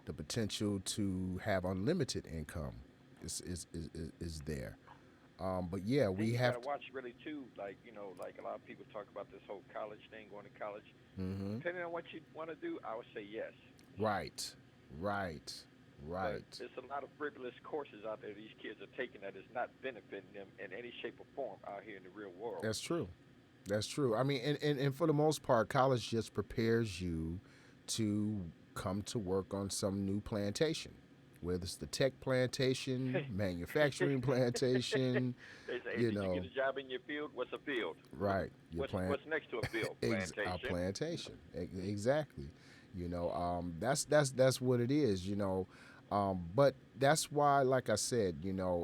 the potential to have unlimited income is there. But yeah, And then we you got have to watch really too, like a lot of people talk about this whole college thing, going to college. to. Mm-hmm. Depending on what you want to do, I would say yes. Right, right, But right. there's a lot of frivolous courses out there these kids are taking that is not benefiting them in any shape or form out here in the real world. That's true. That's true. I mean, and for the most part, college just prepares you to come to work on some new plantation, whether it's the tech plantation, manufacturing plantation, They say, hey, you did you get know, a job in your field? What's a field? right, your plant, What's next to a field? a Plantation. plantation, exactly. That's what it is. But that's why, like I said,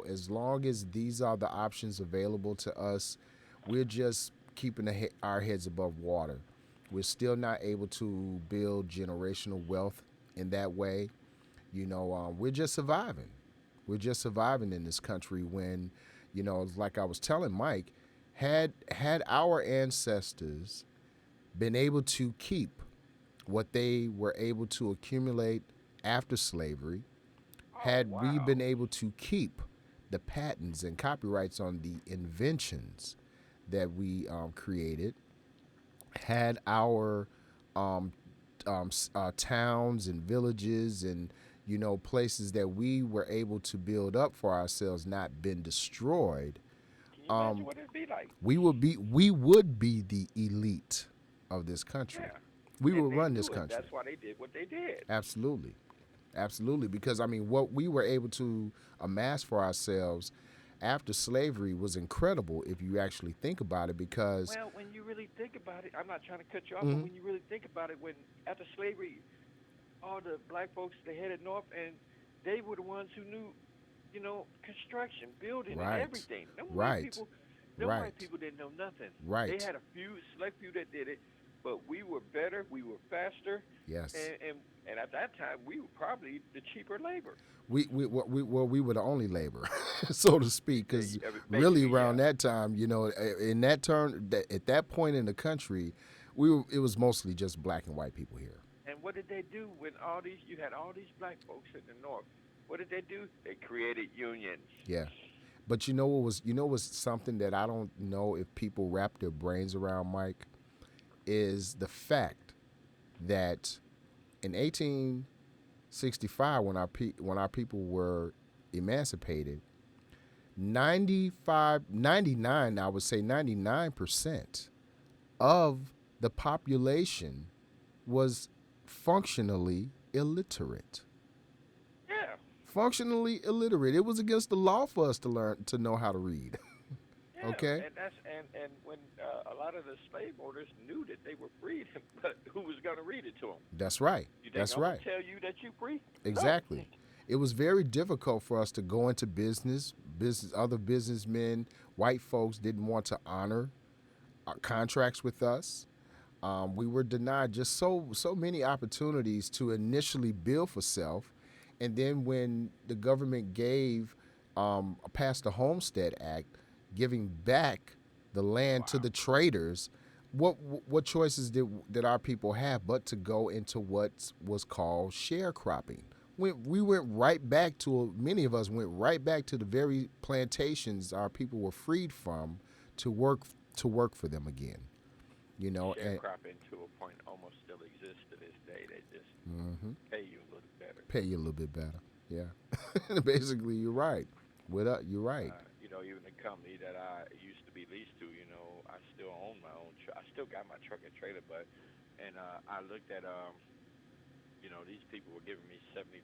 as long as these are the options available to us, we're just keeping our heads above water. We're still not able to build generational wealth in that way. We're just surviving. We're just surviving in this country when, like I was telling Mike, had our ancestors been able to keep what they were able to accumulate after slavery, Oh had we been wow. able to keep the patents and copyrights on the inventions that we created, had our um, towns and villages and places that we were able to build up for ourselves not been destroyed, Can you imagine what it'd be like? we would be the elite of this country. Yeah. We And would they run this knew it. country. That's why they did what they did. Absolutely, Absolutely, because I mean, what we were able to amass for ourselves after slavery was incredible if you actually think about it. Because, Well, when you really think about it, I'm not trying to cut you off, but mhm, when you really think about it, when after slavery, all the black folks they headed north, and they were the ones who knew, construction, building, and right, everything. right, Them white right, people didn't know nothing. They right, had a few, select few that did it, but we were better, we were faster, yes, and at that time we were probably the cheaper labor. we were the only labor, so to speak. Because really, Basically, around yeah. that time, in that turn, at that point in the country, it was mostly just black and white people here. And what did they do when you had all these black folks in the north? What did they do? They created unions. Yeah. But what was something that I don't know if people wrap their brains around, Mike, is the fact that in 1865, when our people were emancipated, 99, I would say 99% of the population was functionally illiterate. Yeah, Functionally illiterate. It was against the law for us to know how to read. yeah, Okay? and when a lot of the slave owners knew that they were freed, but who was going to read it to them? That's right. You think That's I'm gonna right. tell you that you free? No. Exactly. It was very difficult for us to go into business. Other businessmen, white folks didn't want to honor contracts with us. We were denied just so many opportunities to initially build for self, and then when the government passed the Homestead Act, giving back the land to Wow. the traders, what choices did our people have but to go into what was called sharecropping? We went right back to many of us went right back to the very plantations our people were freed from to work for them again. You know, and Sharecropping to a point almost still exists to this day. They just hmm pay you a little better. pay you a little bit better. Yeah, basically, you're right. You're right. Even the company that I used to be leased to, I still own my own. I still got my truck and trailer, but and I looked at these people were giving me 73%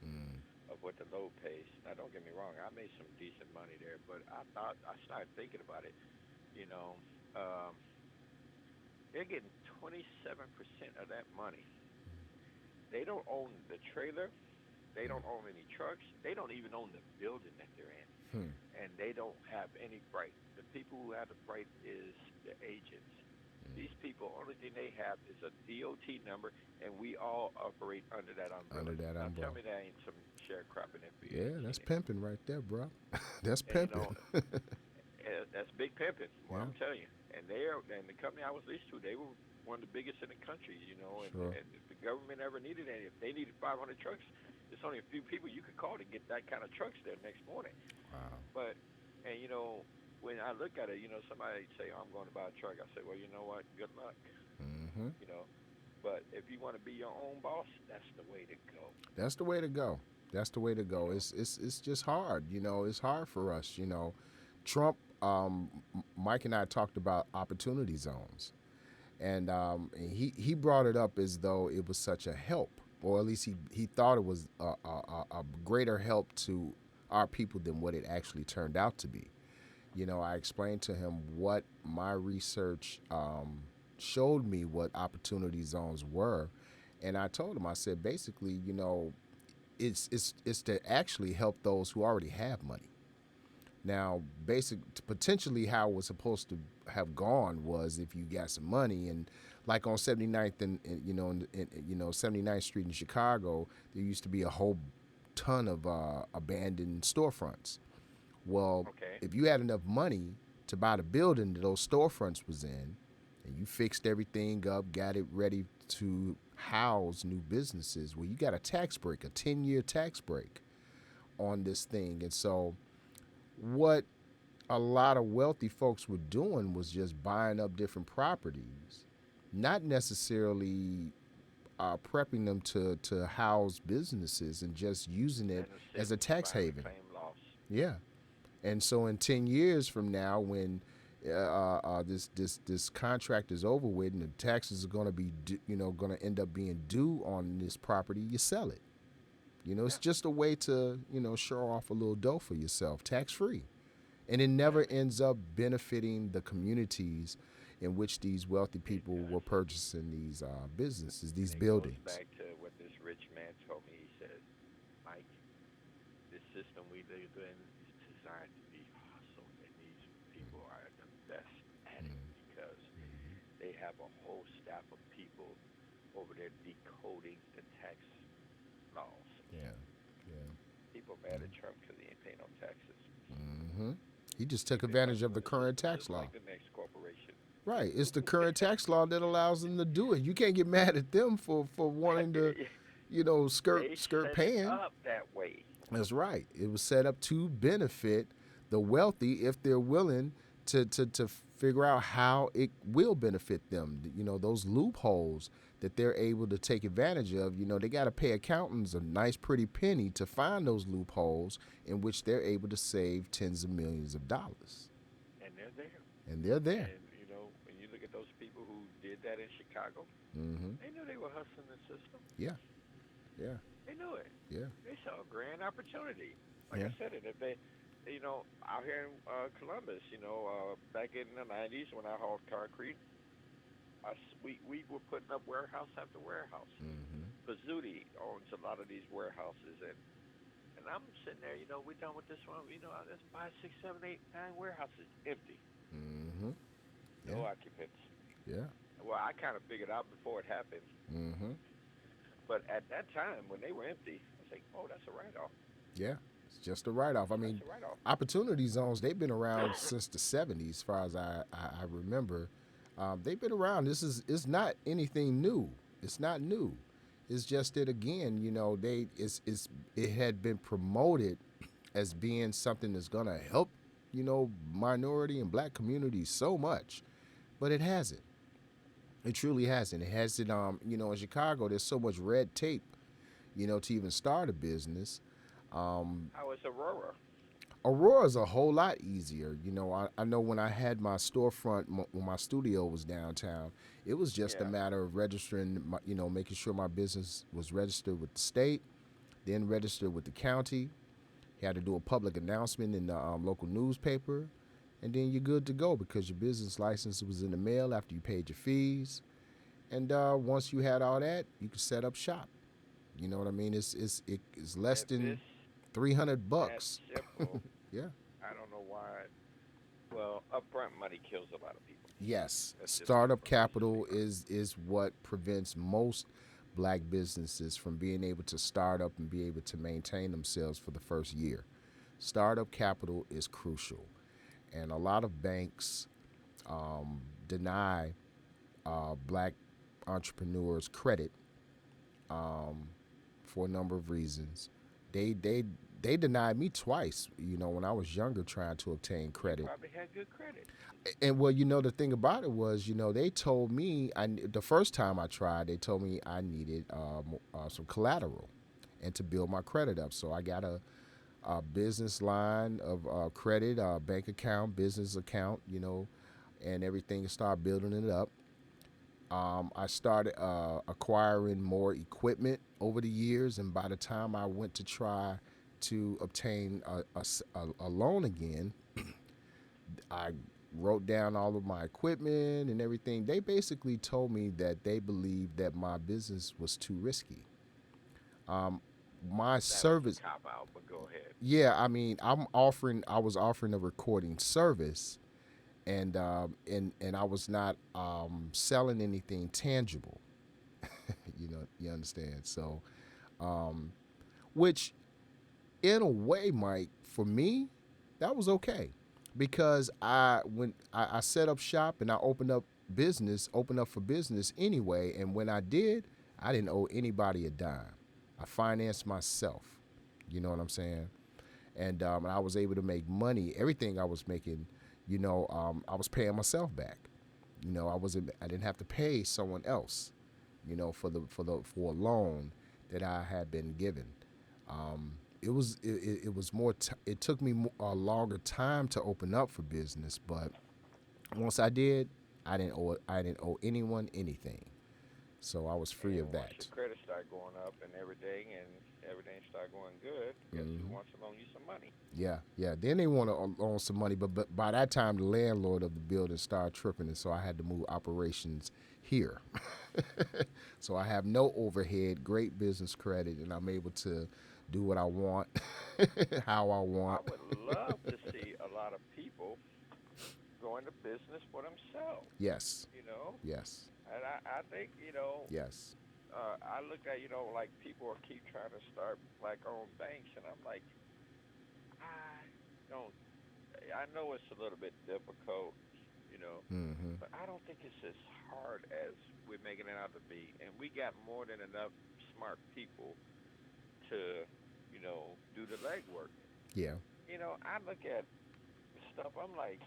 Mm, of what the load pays. Now, don't get me wrong, I made some decent money there, but I started thinking about it. You know, um, they're getting 27% of that money. They don't own the trailer. They don't own any trucks. They don't even own the building that they're in, hmm, and they don't have any freight. The people who have the freight is the agents. These people, only thing they have is a DOT number, and we all operate under that umbrella. under that Now, tell umbrella. me that ain't some sharecropping if you Yeah, ain't that's seen it. pimping right there, bro. That's And pimping. that's big pimping. What Yeah, I'm telling you. And the company I was leased to, they were one of the biggest in the country. sure. And if the government ever needed any, if they needed 500 trucks, there's only a few people you could call to get that kind of trucks there next morning. Wow. But and when I look at it, somebody say, oh, I'm going to buy a truck. I say, well, you know what? Good luck. Hmm. You know. But if you want to be your own boss, that's the way to go. That's the way to go. That's the way to You go. know. It's just hard. It's hard for us. Trump. Mike and I talked about opportunity zones, and he brought it up as though it was such a help, or at least he thought it was a greater help to our people than what it actually turned out to be. I explained to him what my research showed me what opportunity zones were, and I told him, I said, basically, it's to actually help those who already have money. Now, potentially how it was supposed to have gone was if you got some money and like on 79th and 79th Street in Chicago, there used to be a whole ton of abandoned storefronts. Well, Okay. if you had enough money to buy the building that those storefronts was in, and you fixed everything up, got it ready to house new businesses, well, you got a tax break, a 10-year tax break on this thing. And so, what a lot of wealthy folks were doing was just buying up different properties, not necessarily prepping them to house businesses and just using it And the as a citizens tax buying the haven. claim loss. Yeah. And so in 10 years from now, when this contract is over with and the taxes are going to be going to end up being due on this property, you sell it. It's Yeah. just a way to, show off a little dough for yourself, tax free. And it never ends up benefiting the communities in which these wealthy It people were does. purchasing these businesses, And these it goes buildings. back to what this rich man told me. He said, Mike, this system we live in is designed to be hustle, and these people are the best at it because they have a whole staff of people over there decoding the tax laws. Yeah, yeah. People mad at Trump because he ain't paying no taxes. Hmm. He just He took been advantage of the hustling the current system tax just law. like the next corporation. Right. It's the current tax law that allows them to do it. You can't get mad at them for wanting to, They skirt set it pan. up that way. That's right. It was set up to benefit the wealthy if they're willing to figure out how it will benefit them. Those loopholes that they're able to take advantage of, they got to pay accountants a nice, pretty penny to find those loopholes in which they're able to save tens of millions of dollars. And they're there. And they're there. And when you look at those people who did that in Chicago, Mm-hmm. they knew they were hustling the system. Yeah. Yeah. They knew it. Yeah. They saw a grand opportunity. Like Yeah. I said, and if they, out here in Columbus, back in the '90s when I hauled concrete, we were putting up warehouse after warehouse. Mm-hmm. Pizzuti owns a lot of these warehouses, and I'm sitting there, we're done with this one. There's 5, 6, 7, 8, 9 warehouses empty, Mm-hmm. no Yeah. occupants. Yeah. Well, I kind of figured out before it happened, Mm-hmm. but at that time when they were empty, I was like, oh, that's a write-off. Yeah. It's just a write off. I That's mean, a write-off. opportunity zones, they've been around since the 70s, as far as I remember. They've been around. It's not anything new. It's not new. It's just that again, it had been promoted as being something that's gonna help, minority and black communities so much, but it hasn't. It truly hasn't. It hasn't. In Chicago, there's so much red tape, to even start a business. Um, How is Aurora? Aurora's a whole lot easier. I know when I had my storefront, when my studio was downtown, it was just a Yeah. matter of registering, making sure my business was registered with the state, then registered with the county. You had to do a public announcement in the local newspaper, and then you're good to go because your business license was in the mail after you paid your fees. And once you had all that, you could set up shop. You know what I mean? It's less If than it's 300 that bucks. simple, Yeah. I don't know why. Well, upfront money kills a lot of people. Yes, That's just startup what I'm capital saying. is what prevents most black businesses from being able to start up and be able to maintain themselves for the first year. Startup capital is crucial, and a lot of banks deny black entrepreneurs credit for a number of reasons. They they they denied me twice. When I was younger, trying to obtain You credit. probably had good credit. And well, the thing about it was, they told me the first time I tried, they told me I needed some collateral, and to build my credit up. So I got a business line of credit, bank account, business account, and everything, and started building it up. I started acquiring more equipment over the years, and by the time I went to try to obtain a loan again, I wrote down all of my equipment and everything. They basically told me that they believed that my business was too risky. Um, my That was service, a cop out, but go ahead. yeah, I mean, I was offering a recording service, and I was not selling anything tangible. You understand? So, um, which in a way, Mike, for me, that was okay because I set up shop and I opened up for business anyway. And when I did, I didn't owe anybody a dime. I financed myself. You know what I'm saying? And I was able to make money. Everything I was making, I was paying myself back. I didn't have to pay someone else, for a loan that I had been given. It was more. It took me a longer time to open up for business, but once I did, I didn't owe anyone anything. So I was free And of once your that. credit start going up and everything start going good, guess who Hmm. wants to loan you some money? Yeah, yeah. Then they want to loan some money, but by that time the landlord of the building started tripping, and so I had to move operations here. So I have no overhead, great business credit, and I'm able to do what I want, how I I want. would love to see a lot of people go into business for themselves, Yes, you know? yes, And I think, yes. I look at, like people are keep trying to start black owned banks, and I'm like, I don't, I know it's a little bit difficult, you know, Hmm. but I don't think it's as hard as we're making it out to be. And we got more than enough smart people to, do the legwork. Yeah. I look at stuff, I'm like,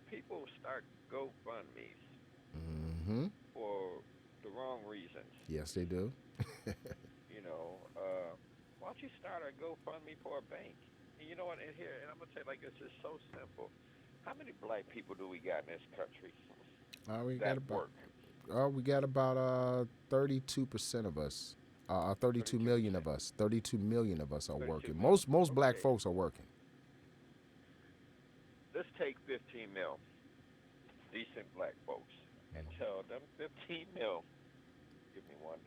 people start GoFundMe's Hmm. for the wrong reasons. Yes, they do. You know, why don't you start a GoFundMe for a bank? And you know what? And I'm gonna tell you like this: it's so simple. How many black people do we got in this country We got that about work? 32% of us. 32 Thirty-two million percent. of us. 32 million of us are 32 working. million. Most black Okay, folks are working. let's take 15 mil decent black folks and tell them 15 mil. Give me $1.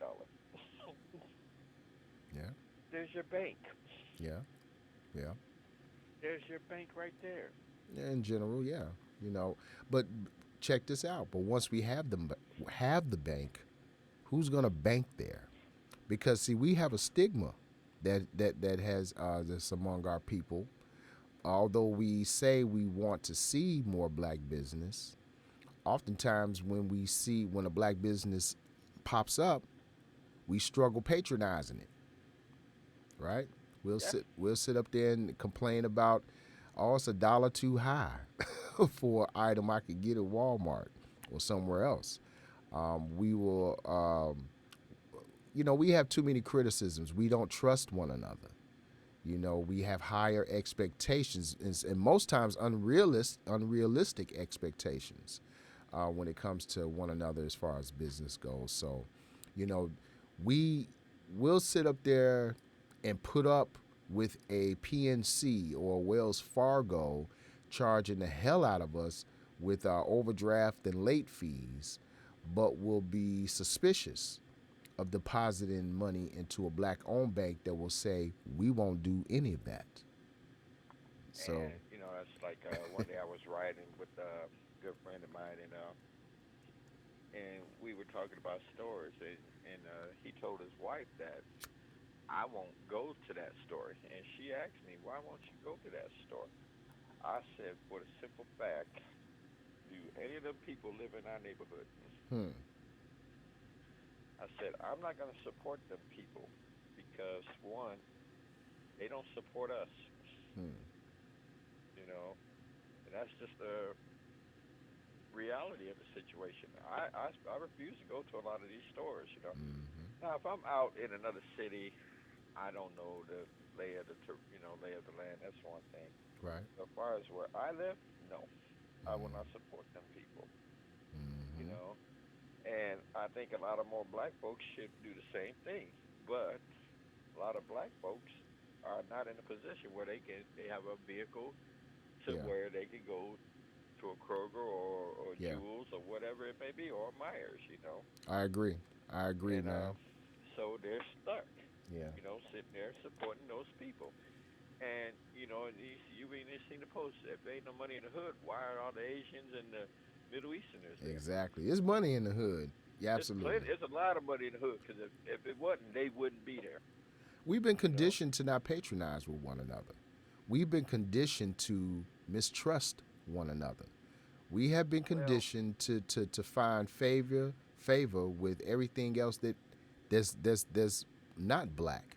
Yeah, There's your bank. yeah, yeah. There's your bank right there. In general, yeah. You know, but check this out. But once we have the bank, who's gonna bank there? Because see, we have a stigma that has this among our people. Although we say we want to see more black business, oftentimes when a black business pops up, we struggle patronizing it, right? Yeah. We'll sit up there and complain about, oh, it's a dollar too high for an item I could get at Walmart or somewhere else. We will, we have too many criticisms. We don't trust one another. We have higher expectations, and most times unrealistic expectations when it comes to one another as far as business goes. So, you know, we will sit up there and put up with a PNC or Wells Fargo charging the hell out of us with our overdraft and late fees, but will be suspicious of depositing money into a black owned bank that will say we won't do any of that. So, And that's like one day I was riding with a good friend of mine, and we were talking about stores, and he told his wife that I won't go to that store, and she asked me, "Why won't you go to that store?" I said, "For the simple fact, do any of them people live in our neighborhood?" hmm, I said, "I'm not going to support them people because one, they don't support us, hmm, you know, and that's just the reality of the situation. I refuse to go to a lot of these stores. hmm, Now, if I'm out in another city, I don't know the lay of the land. That's one thing. right, As far as where I live, no, I will hmm, not support them people. You hmm, know, and I think a lot of more black folks should do the same thing, but a lot of black folks are not in a position where they have a vehicle to yeah, where they can go to a Kroger or yeah, Jewels or whatever it may be or Myers. I agree. I agree, And man. so they're stuck, Yeah, sitting there supporting those people. And and you even seen the post. If there ain't no money in the hood, why are all the Asians and the Middle Easterners there? exactly. There's money in the hood. Yeah, It's plenty. absolutely. It's a lot of money in the hood because if it wasn't, they wouldn't be there. We've been You know. conditioned to not patronize with one another. We've been conditioned to mistrust one another. We have been Well, conditioned to find favor with everything else that's not black,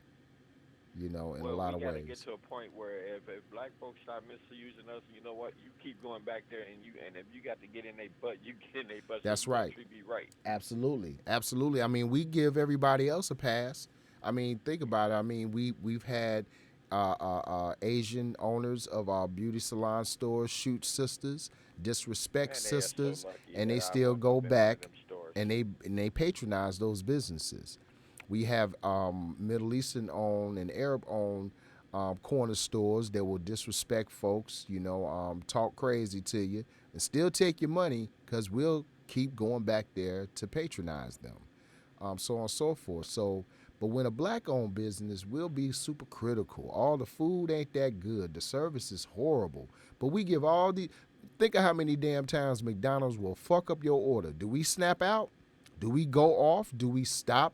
in a we lot of got to get ways. to a point where if black folks start misusing us, you know what? You keep going back there, and if you got to get in their butt, you get in their butt, so That's you gonna right. treat me right. Absolutely. Absolutely. I mean, we give everybody else a pass. I mean, think about it. I mean, we've had Asian owners of our beauty salon stores shoot sisters, disrespect Man, they are so sisters, lucky and they that I still wouldn't go have been one of back them stores. and they patronize those businesses. We have Middle Eastern owned and Arab owned corner stores that will disrespect folks, talk crazy to you, and still take your money because we'll keep going back there to patronize them, so on and so forth. So, but when a black owned business, we'll be super critical. All the food ain't that good, the service is horrible, but we give all the. Think of how many damn times McDonald's will fuck up your order. Do we snap out? Do we go off? Do we stop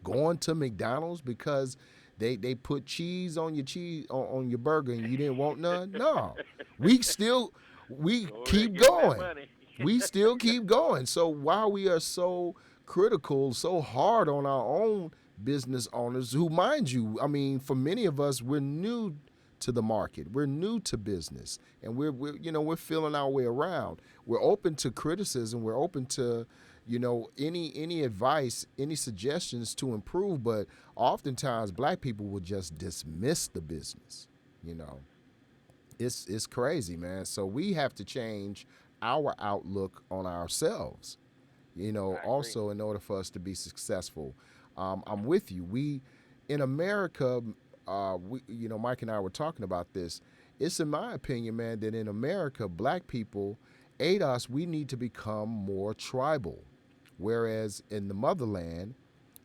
going to McDonald's because they put cheese on your on your burger and you didn't want none? No, we still we Go over there and keep give 'em that going. money. We still keep going. So while we are so critical, so hard on our own business owners, who, mind you, I mean, for many of us, we're new to the market, we're new to business, and we're feeling our way around. We're open to criticism. We're open to any advice, any suggestions to improve. But oftentimes, black people will just dismiss the business. You know, it's crazy, man. So we have to change our outlook on ourselves. I agree. Also in order for us to be successful. I'm with you. We in America, Mike and I were talking about this. It's in my opinion, man, that in America, black people, ADOS, we need to become more tribal, whereas in the motherland,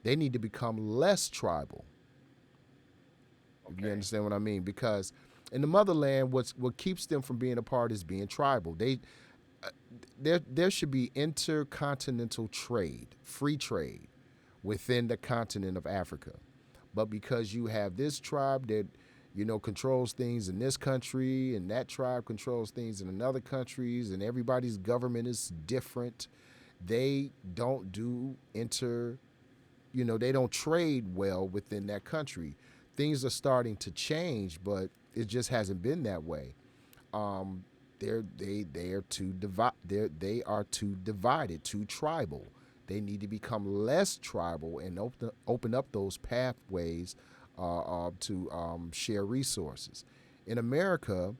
they need to become less tribal. If you Okay. understand what I mean, because in the motherland, what keeps them from being apart is being tribal. Uh, there should be intercontinental trade, free trade within the continent of Africa. But because you have this tribe that controls things in this country, and that tribe controls things in another countries, and everybody's government is different, they don't do they don't trade well within that country. Things are starting to change, but it just hasn't been that way. Um, they are they are too divided, too tribal. They need to become less tribal and open up those pathways to share resources. In America,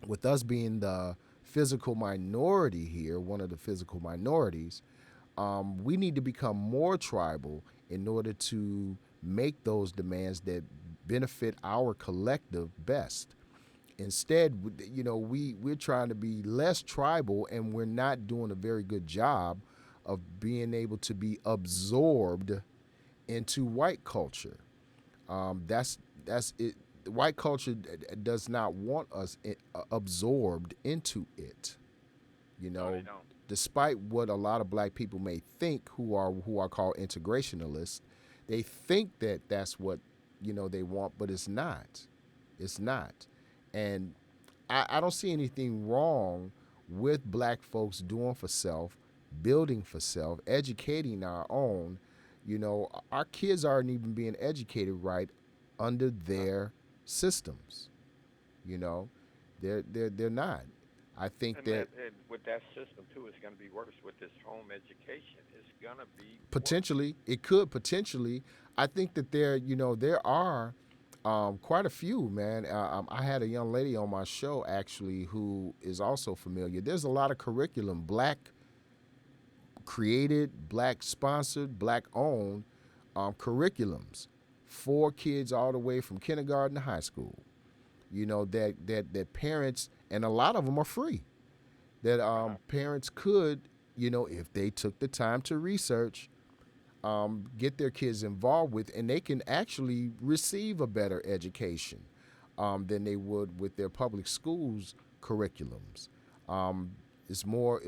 with us being the physical minority here, one of the physical minorities, we need to become more tribal in order to make those demands that benefit our collective best. Instead, we're trying to be less tribal, and we're not doing a very good job of being able to be absorbed into white culture. That's it. White culture does not want us absorbed into it. You No, they know, don't. despite what a lot of black people may think, who are called integrationalists, they think that that's what they want, but it's not. It's not. And I don't see anything wrong with black folks doing for self, building for self, educating our own. Our kids aren't even being educated right under No. their systems. You know, they're not. I think And that with that system too, it's going to be worse with this home education. It's going to be worse. potentially it could potentially. I think that there are quite a few, man. I had a young lady on my show actually who is also familiar. There's a lot of curriculum, black created, black sponsored, black owned curriculums for kids all the way from kindergarten to high school. That parents, and a lot of them are free. That Uh-huh. parents could, if they took the time to research, get their kids involved with, and they can actually receive a better education than they would with their public schools curriculums. Um, it's more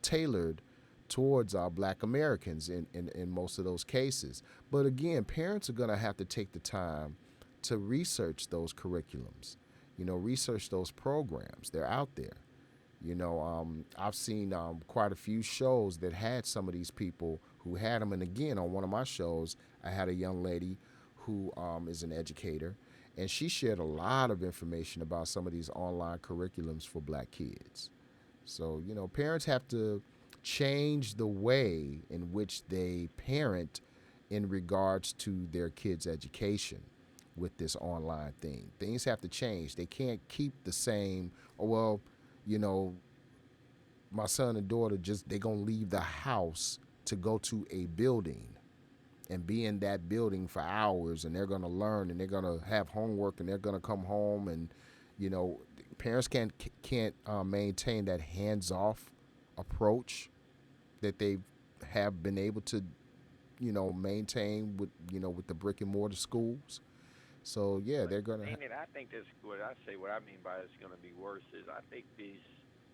tailored towards Black Americans in most of those cases. But again, parents are going to have to take the time to research those curriculums, research those programs. They're out there. I've seen quite a few shows that had some of these people who had them. And again, on one of my shows, I had a young lady who is an educator, and she shared a lot of information about some of these online curriculums for black kids. So, parents have to change the way in which they parent in regards to their kids' education with this online thing. Things have to change. They can't keep the same, oh, well, you know, my son and daughter just they gonna leave the house to go to a building and be in that building for hours, and they're gonna learn, and they're gonna have homework, and they're gonna come home, and you know, parents can't maintain that hands off approach that they have been able to maintain with with the brick and mortar schools. So yeah, But they're gonna. ain't it? I think that's what I say. What I mean by it's going to be worse is I think these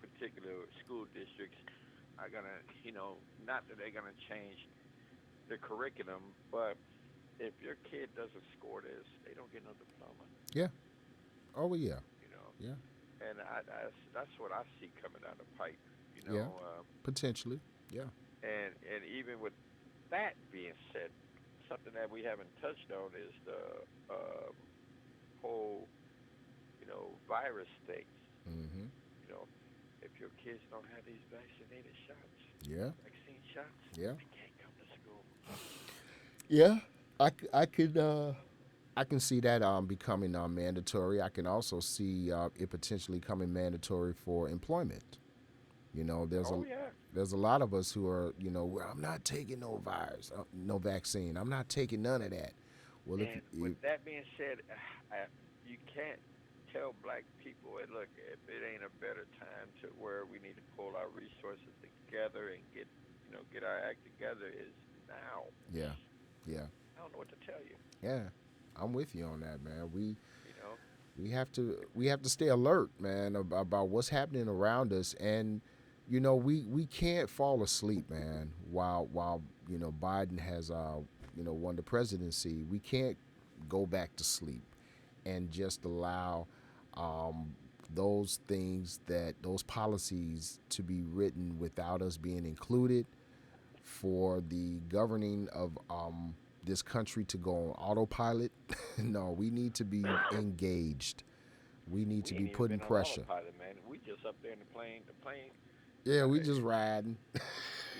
particular school districts are going to, not that they're going to change the curriculum, but if your kid doesn't score this, they don't get no diploma. Yeah. Oh yeah. You know, Yeah. and that's what I see coming down the pipe. You Yeah. know, Potentially. Yeah. and even with that being said, something that we haven't touched on is the um, whole virus things. Mm-hmm. You know, if your kids don't have these vaccinated shots, Yeah. vaccine shots, Yeah. they can't come to school. Yeah. I could I can see that becoming mandatory. I can also see it potentially coming mandatory for employment. You know, Oh yeah. there's a lot of us who are, well, I'm not taking no virus, no vaccine. I'm not taking none of that. Well, And with that being said, you can't tell black people, hey, look, if it ain't a better time to where we need to pull our resources together and get our act together is now. yeah, yeah, I don't know what to tell you. yeah, I'm with you on that, man. You know, We have to stay alert, man, about what's happening around us, and we can't fall asleep, man. While Biden has won the presidency, we can't go back to sleep and just allow um, those policies to be written without us being included, for the governing of this country to go on autopilot. No, we need to be engaged. We need we to ain't be even putting been on pressure. autopilot, man. We just up there in the plane. The plane, Yeah, we uh, just riding. we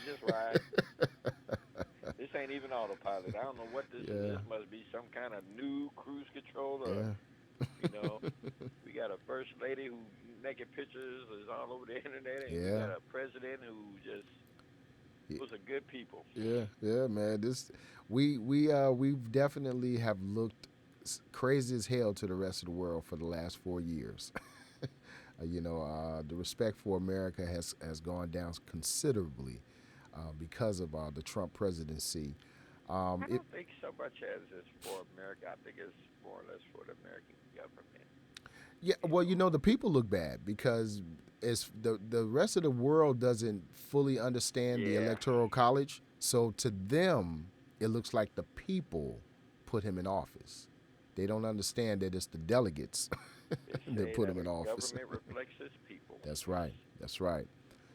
just ride. This ain't even autopilot. I don't know what this is. Yeah, This must be some kind of new cruise control, or yeah, you know, we got a first lady who naked pictures is all over the internet, and we yeah, got a president who just was a good people. yeah, yeah, man. This we've definitely have looked crazy as hell to the rest of the world for the last 4 years. The respect for America has gone down considerably because of the Trump presidency. I It don't think so much as it's for America. I think it's more or less for the American government. Yeah, You well, know, the people look bad because it's the rest of the world doesn't fully understand the yeah. electoral college. So to them, it looks like the people put him in office. They don't understand that it's the delegates They that say put that him a in office. government reflects its people. That's right. That's right.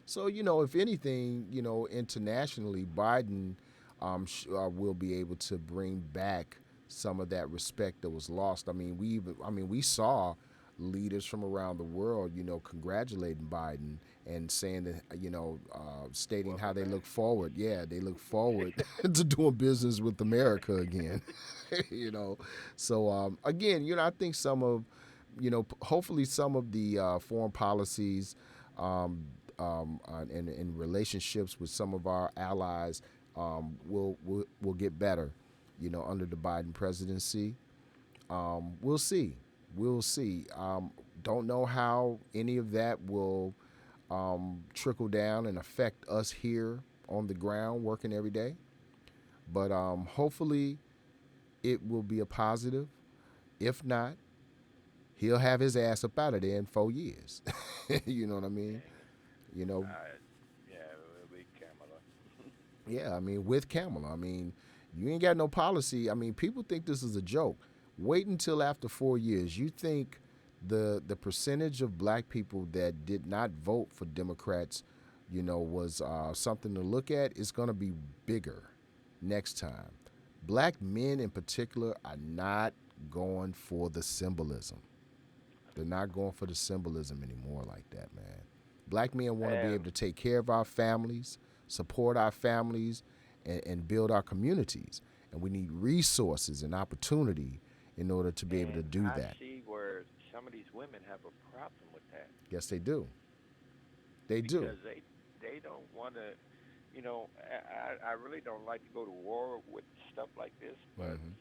So if anything, internationally, Biden will be able to bring back some of that respect that was lost. We saw leaders from around the world, congratulating Biden and saying that, stating how Welcome they look back. forward. Yeah, they look forward to doing business with America again. you know, so again, I think some of, hopefully some of the foreign policies um, and relationships with some of our allies will get better, under the Biden presidency. We'll see. We'll see. Don't know how any of that will trickle down and affect us here on the ground working every day. But hopefully it will be a positive. If not, he'll have his ass up out of there in 4 years. You know what I mean? Dang it. You know, Yeah, it'll be Kamala. yeah, with Kamala, you ain't got no policy. People think this is a joke. Wait until after 4 years. You think the percentage of black people that did not vote for Democrats, was something to look at, is going to be bigger next time. Black men in particular are not going for the symbolism. They're not going for the symbolism anymore like that, man. Black men want to be able And to take care of our families, support our families, and build our communities. And we need resources and opportunity in order to be able to and do I that. see where some of these women have a problem with that Yes, they do. They do. because they don't want to. I really don't like to go to war with stuff like this, but Hmm.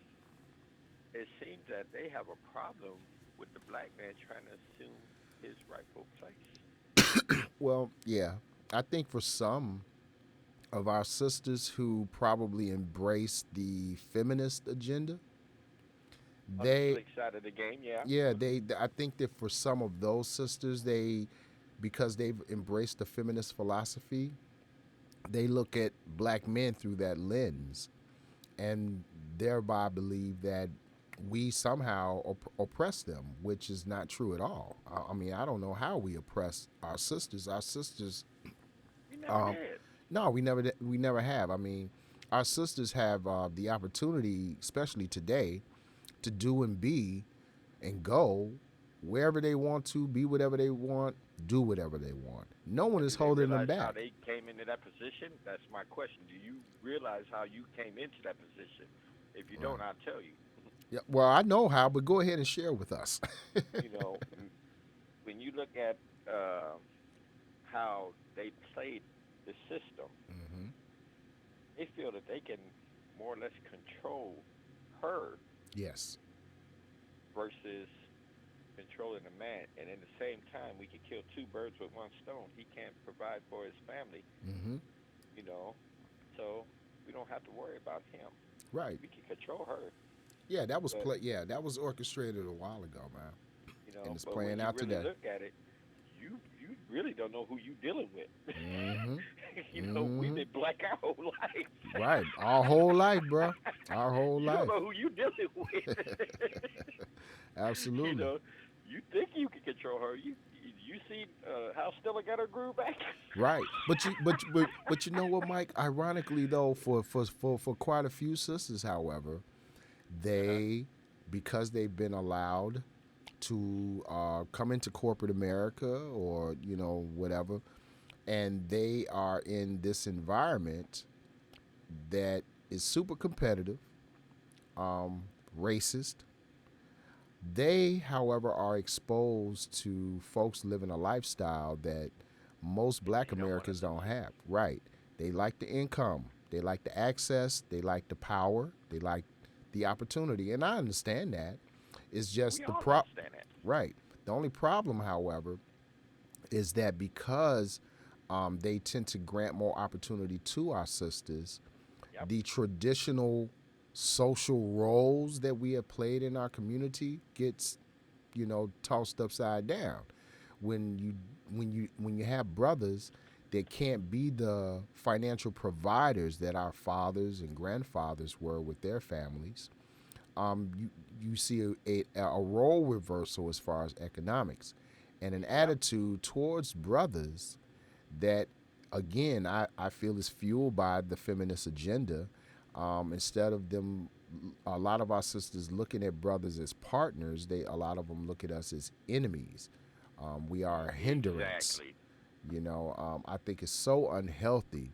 it seems that they have a problem with the black man trying to assume his rightful place. Well, yeah, I think for some of our sisters who probably embrace the feminist agenda, On the they slick side of the game, yeah. yeah, I think that for some of those sisters, because they've embraced the feminist philosophy, they look at black men through that lens and thereby believe that we somehow oppress them, which is not true at all. I mean, I don't know how we oppress our sisters. Our sisters, You never um, did. no, we never have. I mean, our sisters have the opportunity, especially today, to do and be and go wherever they want to, be whatever they want, do whatever they want. No one But is do they holding them realize how back. they came into that position? That's my question. Do you realize how you came into that position? If you Right. don't, I'll tell you. Yeah, well, I know how, but go ahead and share with us. You know, when you look at how they played the system, Hmm. they feel that they can more or less control her Yes. versus controlling the man. And in the same time, we can kill two birds with one stone. He can't provide for his family, Hmm. you know, so we don't have to worry about him. Right. We can control her, Yeah, that was but play. Yeah, that was orchestrated a while ago, man, and it's but when playing you out really today. look at it, you really don't know who you dealing with. Hmm. We've Hmm. been black our whole life. Right. Our whole life, bro. Our whole You don't life. know who you dealing with. you Absolutely. know, you think you can control her. You see how Stella got her groove back? Right. But you know what, Mike? Ironically though, for quite a few sisters, however, Uh-huh. they because they've been allowed to come into corporate America or whatever, and they are in this environment that is super competitive, racist. They, however, are exposed to folks living a lifestyle that most That black they don't want to Americans live. don't have. Right. They like the income, they like the access, they like the power, they like the opportunity. And I understand that. It's We just all understand that. right. The only problem, however, is that because they tend to grant more opportunity to our sisters, Yep. the traditional social roles that we have played in our community gets tossed upside down when you have brothers that can't be the financial providers that our fathers and grandfathers were with their families. You see a role reversal as far as economics and an Yep. attitude towards brothers that, again, I feel is fueled by the feminist agenda. Instead of them, a lot of our sisters looking at brothers as partners, a lot of them look at us as enemies. We are a hindrance. Exactly. I think it's so unhealthy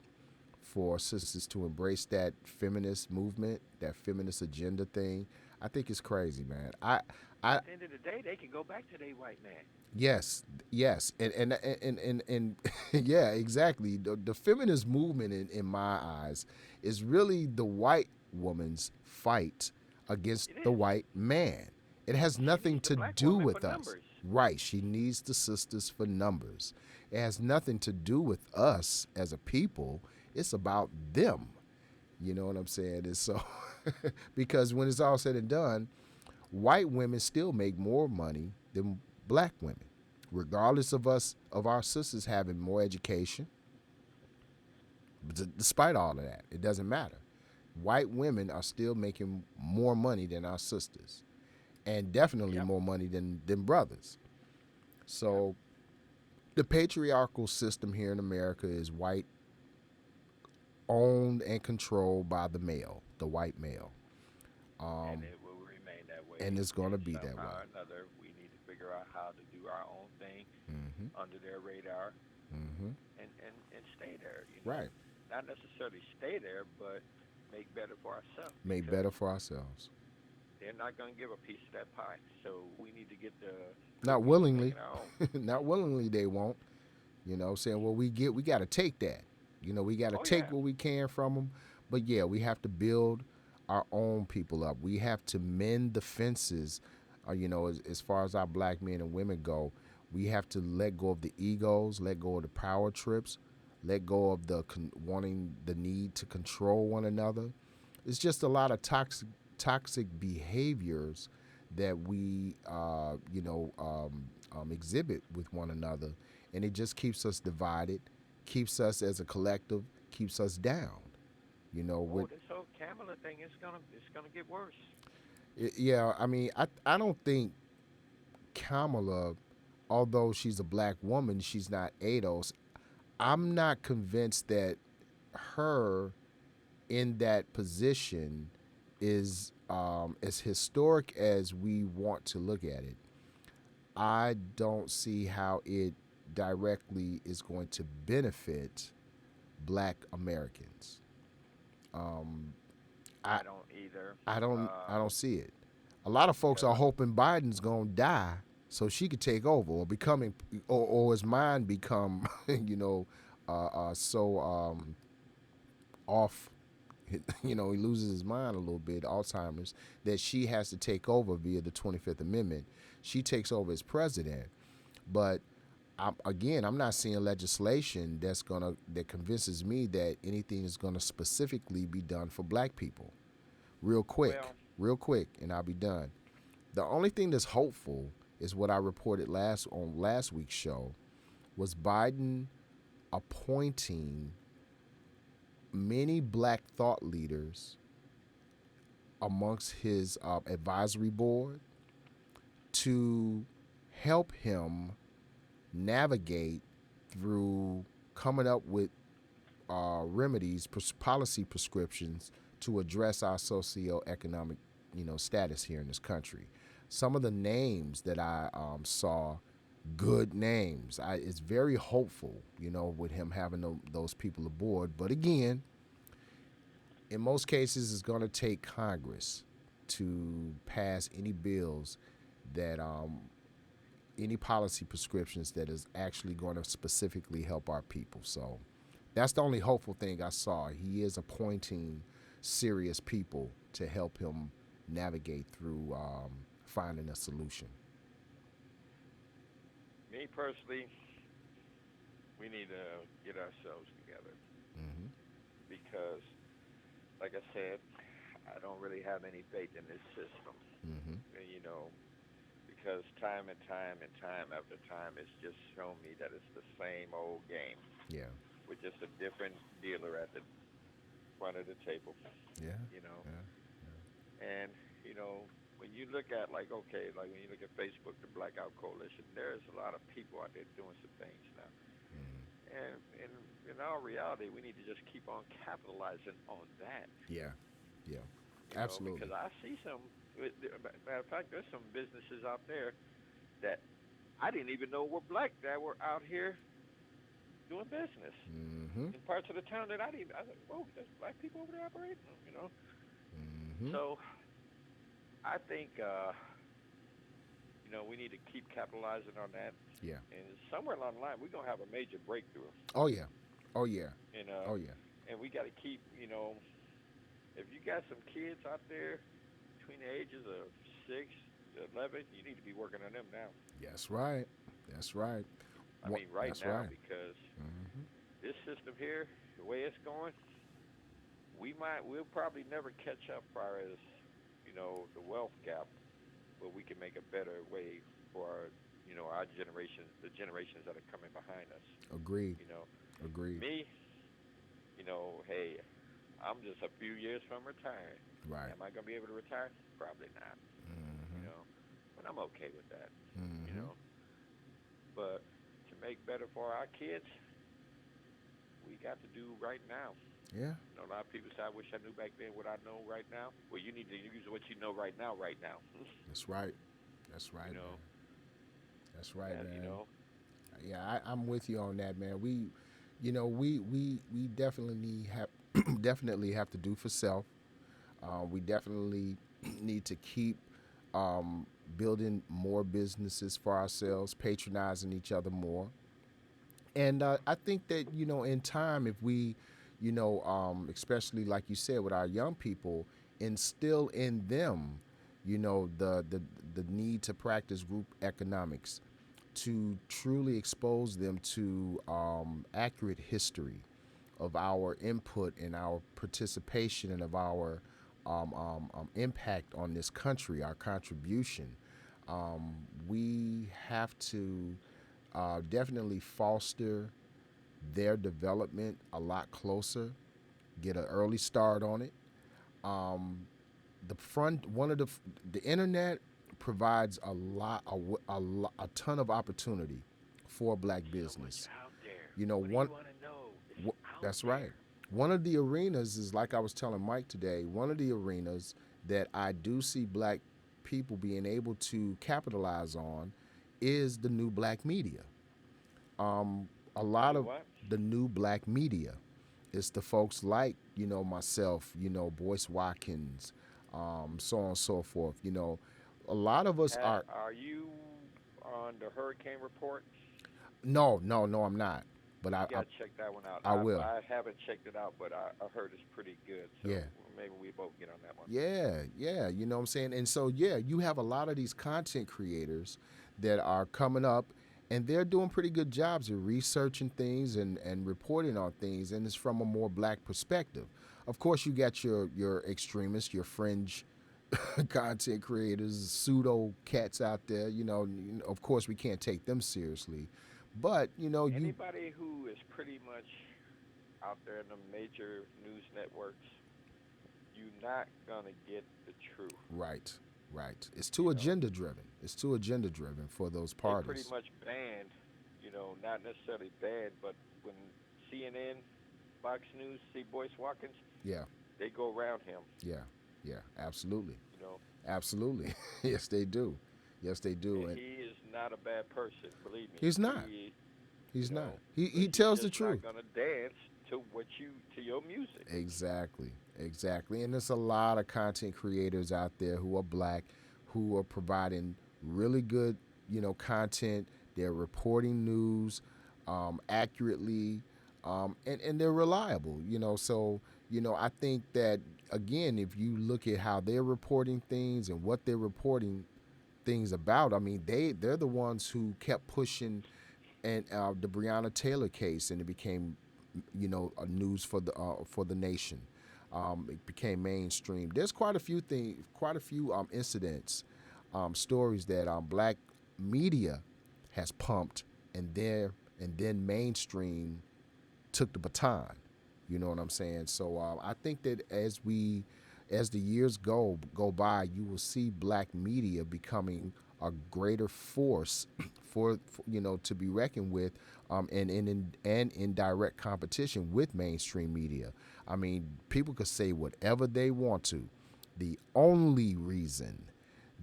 for sisters to embrace that feminist movement, that feminist agenda thing. I think it's crazy, man. I At the end of the day, they can go back to their white man. Yes, yes, and yeah, exactly. The feminist movement, in my eyes, is really the white woman's fight against It the is. white man. It has She needs nothing the to black do woman for with us, numbers. right? She needs the sisters for numbers. It has nothing to do with us as a people. It's about them. You know what I'm saying? And so, because when it's all said and done, white women still make more money than black women, regardless of our sisters having more education. Despite all of that, it doesn't matter. White women are still making more money than our sisters, and definitely Yep. more money than brothers. Yep. So the patriarchal system here in America is white owned and controlled by the male, the white male, And um, it will remain that and way. it's going to And be that way. somehow or another, we need to figure out how to do our own thing Hmm. under their radar Hmm. and stay there. Right. Not necessarily stay there, but make better for ourselves Make because better for ourselves. they're not going to give a piece of that pie. So we need to get the Not cookies and make willingly. it our own. Not willingly they won't. saying, well, we got to take that. We got to Oh take yeah. what we can from them. But yeah, we have to build our own people up. We have to mend the fences, as far as our black men and women go. We have to let go of the egos, let go of the power trips, let go of the wanting the need to control one another. It's just a lot of toxic behaviors that we exhibit with one another, and it just keeps us divided, keeps us as a collective, keeps us down. Oh, With this whole Kamala thing is gonna get worse. yeah, I mean, I don't think Kamala, although she's a black woman, she's not ADOS. I'm not convinced that her in that position is as historic as we want to look at it. I don't see how it directly is going to benefit black Americans. Um, I I don't either. I don't see it. A lot of folks are Because hoping Biden's gonna die so she could take over, or becoming, or his mind become, so off. He loses his mind a little bit, Alzheimer's, that she has to take over via the 25th Amendment. She takes over as president, but I'm not seeing legislation that convinces me that anything is gonna specifically be done for black people. well, Real quick, and I'll be done. The only thing that's hopeful is what I reported last week's show was Biden appointing many black thought leaders amongst his advisory board to help him navigate through coming up with remedies, policy prescriptions to address our socioeconomic, status here in this country. Some of the names that I saw, good names. It's very hopeful, with him having those people aboard. But again, in most cases, it's going to take Congress to pass any bills that any policy prescriptions that is actually going to specifically help our people. So that's the only hopeful thing I saw. He is appointing serious people to help him navigate through finding a solution. me personally, we need to get ourselves together Mm-hmm. because, like I said, I don't really have any faith in this system. Mm-hmm. Because time and time and time after time, it's just shown me that it's the same old game Yeah. with just a different dealer at the front of the table. Yeah. You know, Yeah. and when you look at like okay, like when you look at Facebook, the Blackout Coalition, there's a lot of people out there doing some things now. Mm-hmm. And in our reality, we need to just keep on capitalizing on that. Yeah. Yeah. Absolutely. Because I see some. Matter of fact, there's some businesses out there that I didn't even know were black that were out here doing business Mm-hmm. in parts of the town that I didn't. I was like, whoa, there's black people over there operating. Mm-hmm. So I think we need to keep capitalizing on that, Yeah. and somewhere along the line we're gonna have a major breakthrough, Oh yeah. Oh yeah. and Oh yeah. we got to keep. If you got some kids out there between the ages of 6 to 11, you need to be working on them now. That's right. That's right. I mean, right That's now right. because Mm-hmm. this system here, the way it's going, we'll probably never catch up as far as the wealth gap, but we can make a better way for our generation, the generations that are coming behind us. Agreed. You know, Agreed. me, hey, I'm just a few years from retiring. Right. Am I gonna be able to retire? Probably not. You Mm-hmm. know, but I'm okay with that. You Mm-hmm. know, but to make better for our kids, we got to do right now. Yeah. A lot of people say, "I wish I knew back then what I know right now." Well, you need to use what you know right now, right now. That's right. That's right, you man. know, That's right, and man. Yeah, I'm with you on that, man. We definitely have definitely have to do for self. We definitely need to keep um, building more businesses for ourselves, patronizing each other more, And I think that in time, if we, especially like you said with our young people, instill in them, the need to practice group economics, to truly expose them to accurate history of our input and our participation and of our impact on this country, our contribution. We have to definitely foster their development a lot closer, get an early start on it. Um, the front, one of the internet provides a ton of opportunity for black So much business. out there. You know, What do one you want to know? It's out that's right. there. One of the arenas is like I was telling Mike today. One of the arenas that I do see black people being able to capitalize on is the new black media. A The lot new of what? the new black media. It's the folks like myself, Boyce Watkins, so on and so forth. A lot of us are. Are you on the hurricane reports? No, no, no, I'm not. But You I, I, got to check that one out. I will. I haven't checked it out, but I heard it's pretty good. So Yeah. maybe we both get on that one. Yeah, yeah, you know what I'm saying? And so, yeah, you have a lot of these content creators that are coming up and they're doing pretty good jobs of researching things and reporting on things, and it's from a more black perspective. Of course, you got your extremists, your fringe content creators, pseudo cats out there. Of course, we can't take them seriously. But, you. Anybody who is pretty much out there in the major news networks, you're not gonna get the truth. Right, right. It's too You know, agenda driven. It's too agenda driven for those they pretty parties. much banned. Not necessarily banned, but when CNN, Fox News see Boyce Watkins, Yeah. they go around him. Yeah, yeah, absolutely, You know, absolutely. Yes, they do. Yes, they do. and And he is not a bad person. Believe me. he's not. You He's not. know, but He he's tells the just not truth. gonna dance to your music. Exactly, exactly. And there's a lot of content creators out there who are black, who are providing really good, content. They're reporting news accurately, and they're reliable. So I think that again, if you look at how they're reporting things and what they're reporting things about, I mean, they're the ones who kept pushing and the Breonna Taylor case, and it became, a news for the nation. It became mainstream. There's quite a few things, quite a few incidents, stories that black media has pumped, and then mainstream took the baton. You know what I'm saying? So I think that as the years go by, you will see black media becoming a greater force for to be reckoned with, and in direct competition with mainstream media. I mean, people could say whatever they want to. The only reason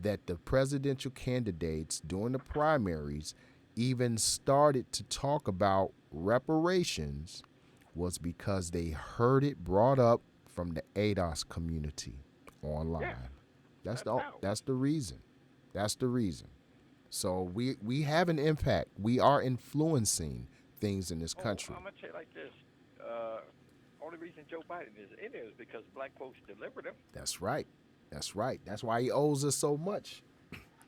that the presidential candidates during the primaries even started to talk about reparations was because they heard it brought up from the ADOS community Yeah, online. that's how. That's the reason. That's the reason. So we have an impact. We are influencing things in this Oh, country. I'm gonna tell you like this. Uh, Only reason Joe Biden is in there is because black folks delivered him. That's right. That's right. That's why he owes us so much.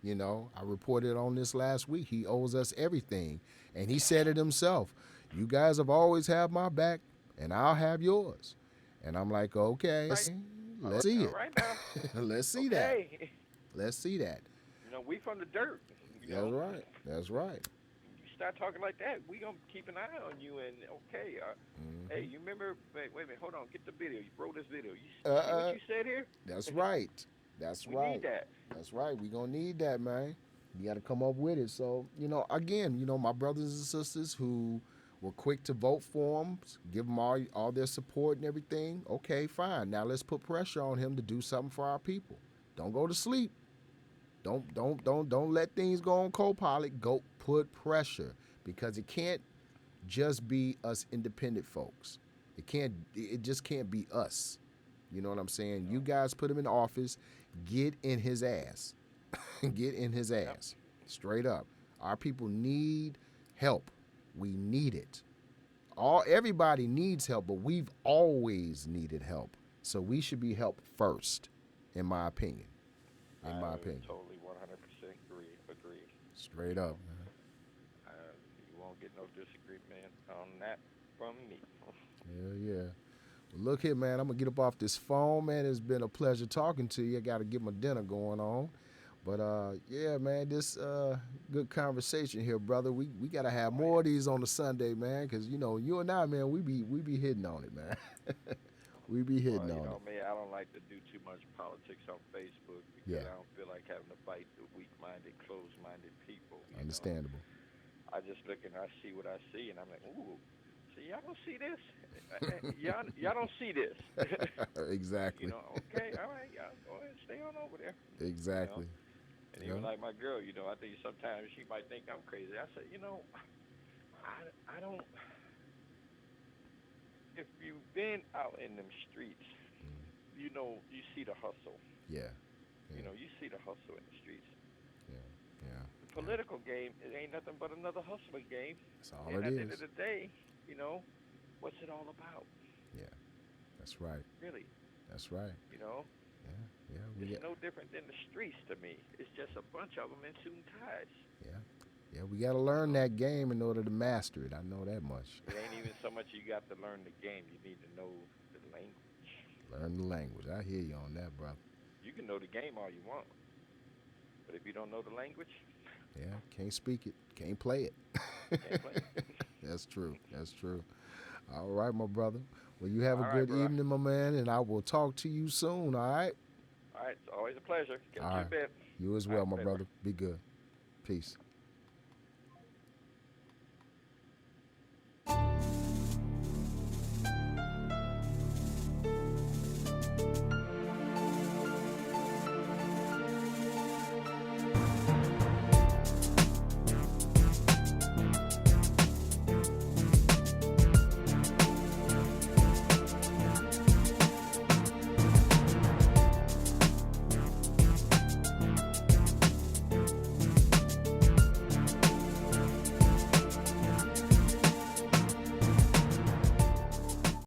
I reported on this last week. He owes us everything. And he said it himself. You guys have always had my back, and I'll have yours. And I'm like, okay, Right. let's see All it. right now. Let's see that. Okay. Let's see that. We from the dirt. That's right. That's right. You start talking like that, we gonna keep an eye on you. And okay, hey, Hmm. you remember? Wait a minute. Hold on. Get the video. You roll this video. See what Uh-uh. you said here? That's right. That's We need right. that. That's right. We gonna need that, man. You got to come up with it. So, again, my brothers and sisters who were quick to vote for him, give them all their support and everything. Okay, fine. Now let's put pressure on him to do something for our people. Don't go to sleep. Don't let things go on co-pilot. Go put pressure, because it can't just be us independent folks. It just can't be us. You know what I'm saying? You guys put him in office, get in his ass. Get in his Yep. ass. Straight up. Our people need help. We need it. Everybody needs help, but we've always needed help. So we should be helped first, in my opinion. In my I opinion. totally 100% agree. Straight You up, know, you won't get no disagreement on that from me. man. Yeah, yeah. Well, look here, man. I'm gonna get up off this phone, man. It's been a pleasure talking to you. I gotta get my dinner going on. But yeah, man, this good conversation here, brother. We gotta have Oh more yeah. of these on the Sunday, man, because you know you and I, man, we be hitting on it, man. We be hitting Well, you on know it. me, I don't like to do too much politics on Facebook because Yeah, I don't feel like having to fight the weak-minded, closed-minded people. You know, understandable. I just look and I see what I see, and I'm like, ooh, see, y'all don't see this. Y'all don't see this. You Exactly. know, okay, all right, y'all go ahead, stay on over there. You know, Exactly. and Yeah. even like my girl, you know, I think sometimes she might think I'm crazy. I said, you know, I don't. If you've been out in them streets, you know, you see the hustle. Yeah. You Yeah. know, you see the hustle in the streets. Yeah. Yeah. The Yeah. political game, it ain't nothing but another hustling game. That's all And it at the end of is. the day, you know, what's it all about? Yeah. That's right. Really, That's right. you know, Yeah. Yeah. We it's got. no different than the streets to me. It's just a bunch of them in suit and ties. Yeah. Yeah. We got to You learn know, that game in order to master it. I know that much. it ain't even so much you got to learn the game. You need to know the language. Learn the language. I hear you on that, brother. You can know the game all you want, but if you don't know the language, Yeah. Can't speak it. Can't play it. can't play it. That's true. That's true. All right, my brother. Well, you have a All right, good brother. evening, my man, and I will talk to you soon. All right. All right, it's always a pleasure. Catch All you right. in a bit. You as All well, right, my later, bro. brother. Be good. Peace.